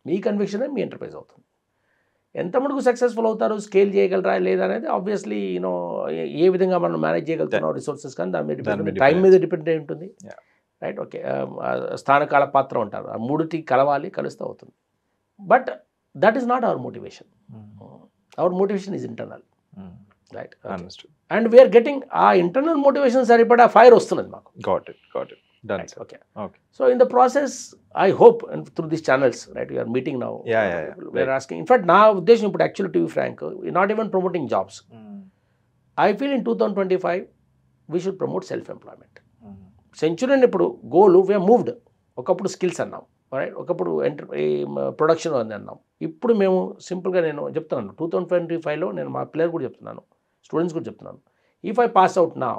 మీ కన్విక్షనే మీ ఎంటర్ప్రైజ్ అవుతుంది. ఎంత మటుకు సక్సెస్ఫుల్ అవుతారు, స్కేల్ చేయగలరా లేదా అనేది ఆబ్వియస్లీ యూనో ఏ విధంగా మనం మేనేజ్ చేయగలుగుతున్నాం రిసోర్సెస్ కానీ దాని మీద డిపెండ్, టైం మీద డిపెండ్ అయి ఉంటుంది. రైట్. ఓకే. స్థానకాల పాత్ర ఉంటారు, ఆ మూడిటి కలవాలి, కలిస్తే అవుతుంది. But that is not our motivation. Our motivation is internal. Right. And we are getting a internal motivation సరిపడా ఫైర్ వస్తున్నది మాకు. Got it. Done. Okay. So in the process, I hope, and through these channels, right, we are meeting now. Yeah. We are asking. In fact, now uddesham ippudu actually, to be frank, we're not even promoting jobs. I feel in 2025 we should promote self-employment. Centurion ippudu goal we have moved. Okappudu skills annam, right? Okappudu production annam. Ippudu memu simple ga nenu cheptunnanu, 2025 lo nenu ma player kuda cheptunnanu, students kuda cheptunnanu, if I pass out now,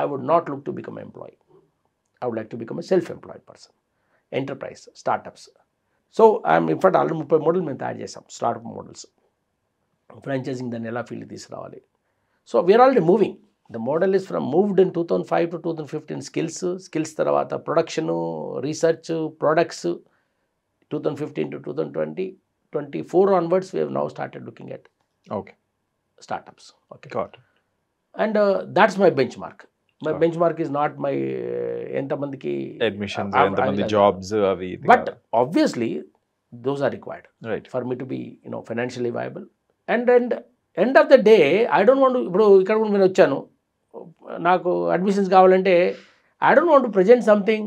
I would not look to become an employee. I would like to become a self-employed person. Enterprise, startups. So I'm in fact already 30 models మేము తయారు చేసాం, startup models. Franchising దాన్ని ఎలా field తీసుకురావాలి. So we are already moving. The model is from moved in 2005 to 2015 skills తర్వాత production, research, products. 2015 to 2020, 24 onwards we have now started looking at startups. Okay. Got it. And that's my benchmark. My benchmark is not my ఎంతమందికి admissions, ఎంతమంది jobs అవి. But obviously those are required, right, for me to be financially viable. And end of the day I don't want to, ఇప్పుడు ఇక్కడ కూడా నేను వచ్చాను, నాకు admissions కావాలంటే I don't want to present something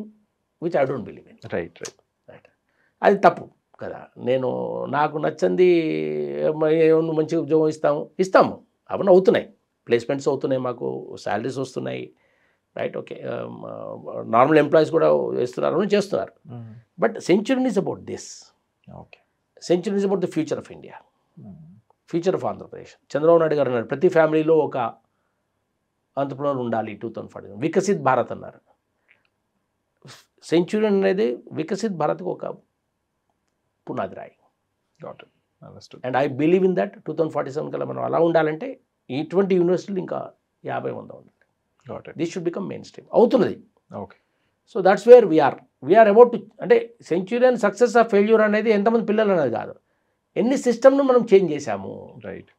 which I don't believe in. Right. అది తప్పు కదా. నాకు నచ్చింది మంచి ఉద్యోగం ఇస్తాము, అవన్నీ అవుతున్నాయి, ప్లేస్మెంట్స్ అవుతున్నాయి, మాకు శాలరీస్ వస్తున్నాయి. రైట్. ఓకే. నార్మల్ ఎంప్లాయీస్ కూడా వేస్తున్నారు, చేస్తున్నారు. But century is about this. Century is about the future of India, future of Andhra Pradesh. Chandrababu Naidu గారు అన్నారు, ప్రతి ఫ్యామిలీలో ఒక ఆంట్రప్రెన్యూర్ ఉండాలి 2040. వికసిత్ భారత్ అన్నారు. సెంచురీ అనేది వికసిత్ భారత్కి ఒక పునాది రాయి. And I believe in that 2047 కల్లా మనం అలా ఉండాలంటే ఇటువంటి యూనివర్సిటీలు ఇంకా 50 ఉండాలి. This should become main stream. అవుతున్నది. So that's where we are about to, అంటే సెంచురియన్ సక్సెస్ ఆఫ్ ఫెయిల్యూర్ అనేది ఎంతమంది పిల్లలు అనేది కాదు, ఎన్ని సిస్టమ్ను మనం చేంజ్ చేశాము. రైట్.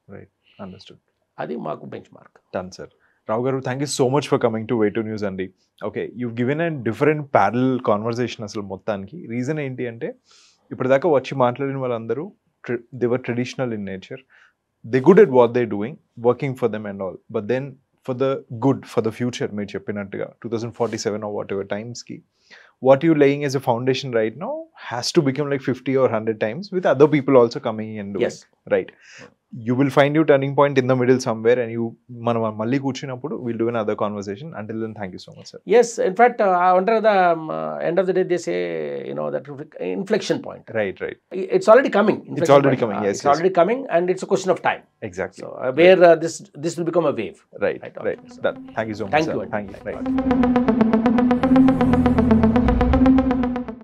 అండర్స్టూడ్. అది మాకు benchmark. Done sir. Rao garu, thank you so much for coming to Way2News అండి. Okay, you given and different parallel conversation. అసలు మొత్తానికి రీజన్ ఏంటి అంటే, ఇప్పటిదాకా వచ్చి మాట్లాడిన వాళ్ళందరూ they were traditional in nature. They're good at what they're doing, working for them and all. But then for the good, for the future, మీరు చెప్పినట్టుగా 2047 or whatever times ki, what you're laying as a foundation right now has to become like 50 or 100 times with other people also coming and doing. Yes. Right. You will find your turning point in the middle somewhere, and you మనం మళ్ళీ కూర్చున్నప్పుడు we'll do another conversation. Until then, thank you so much, sir. Yes, in fact, under the end of the day they say, that inflection point. Right. It's already coming. It's already coming. Yes. It's already coming, and it's a question of time. Exactly. So where this will become a wave. Right. Thank you so much. Thank sir. you. Thank you. Right.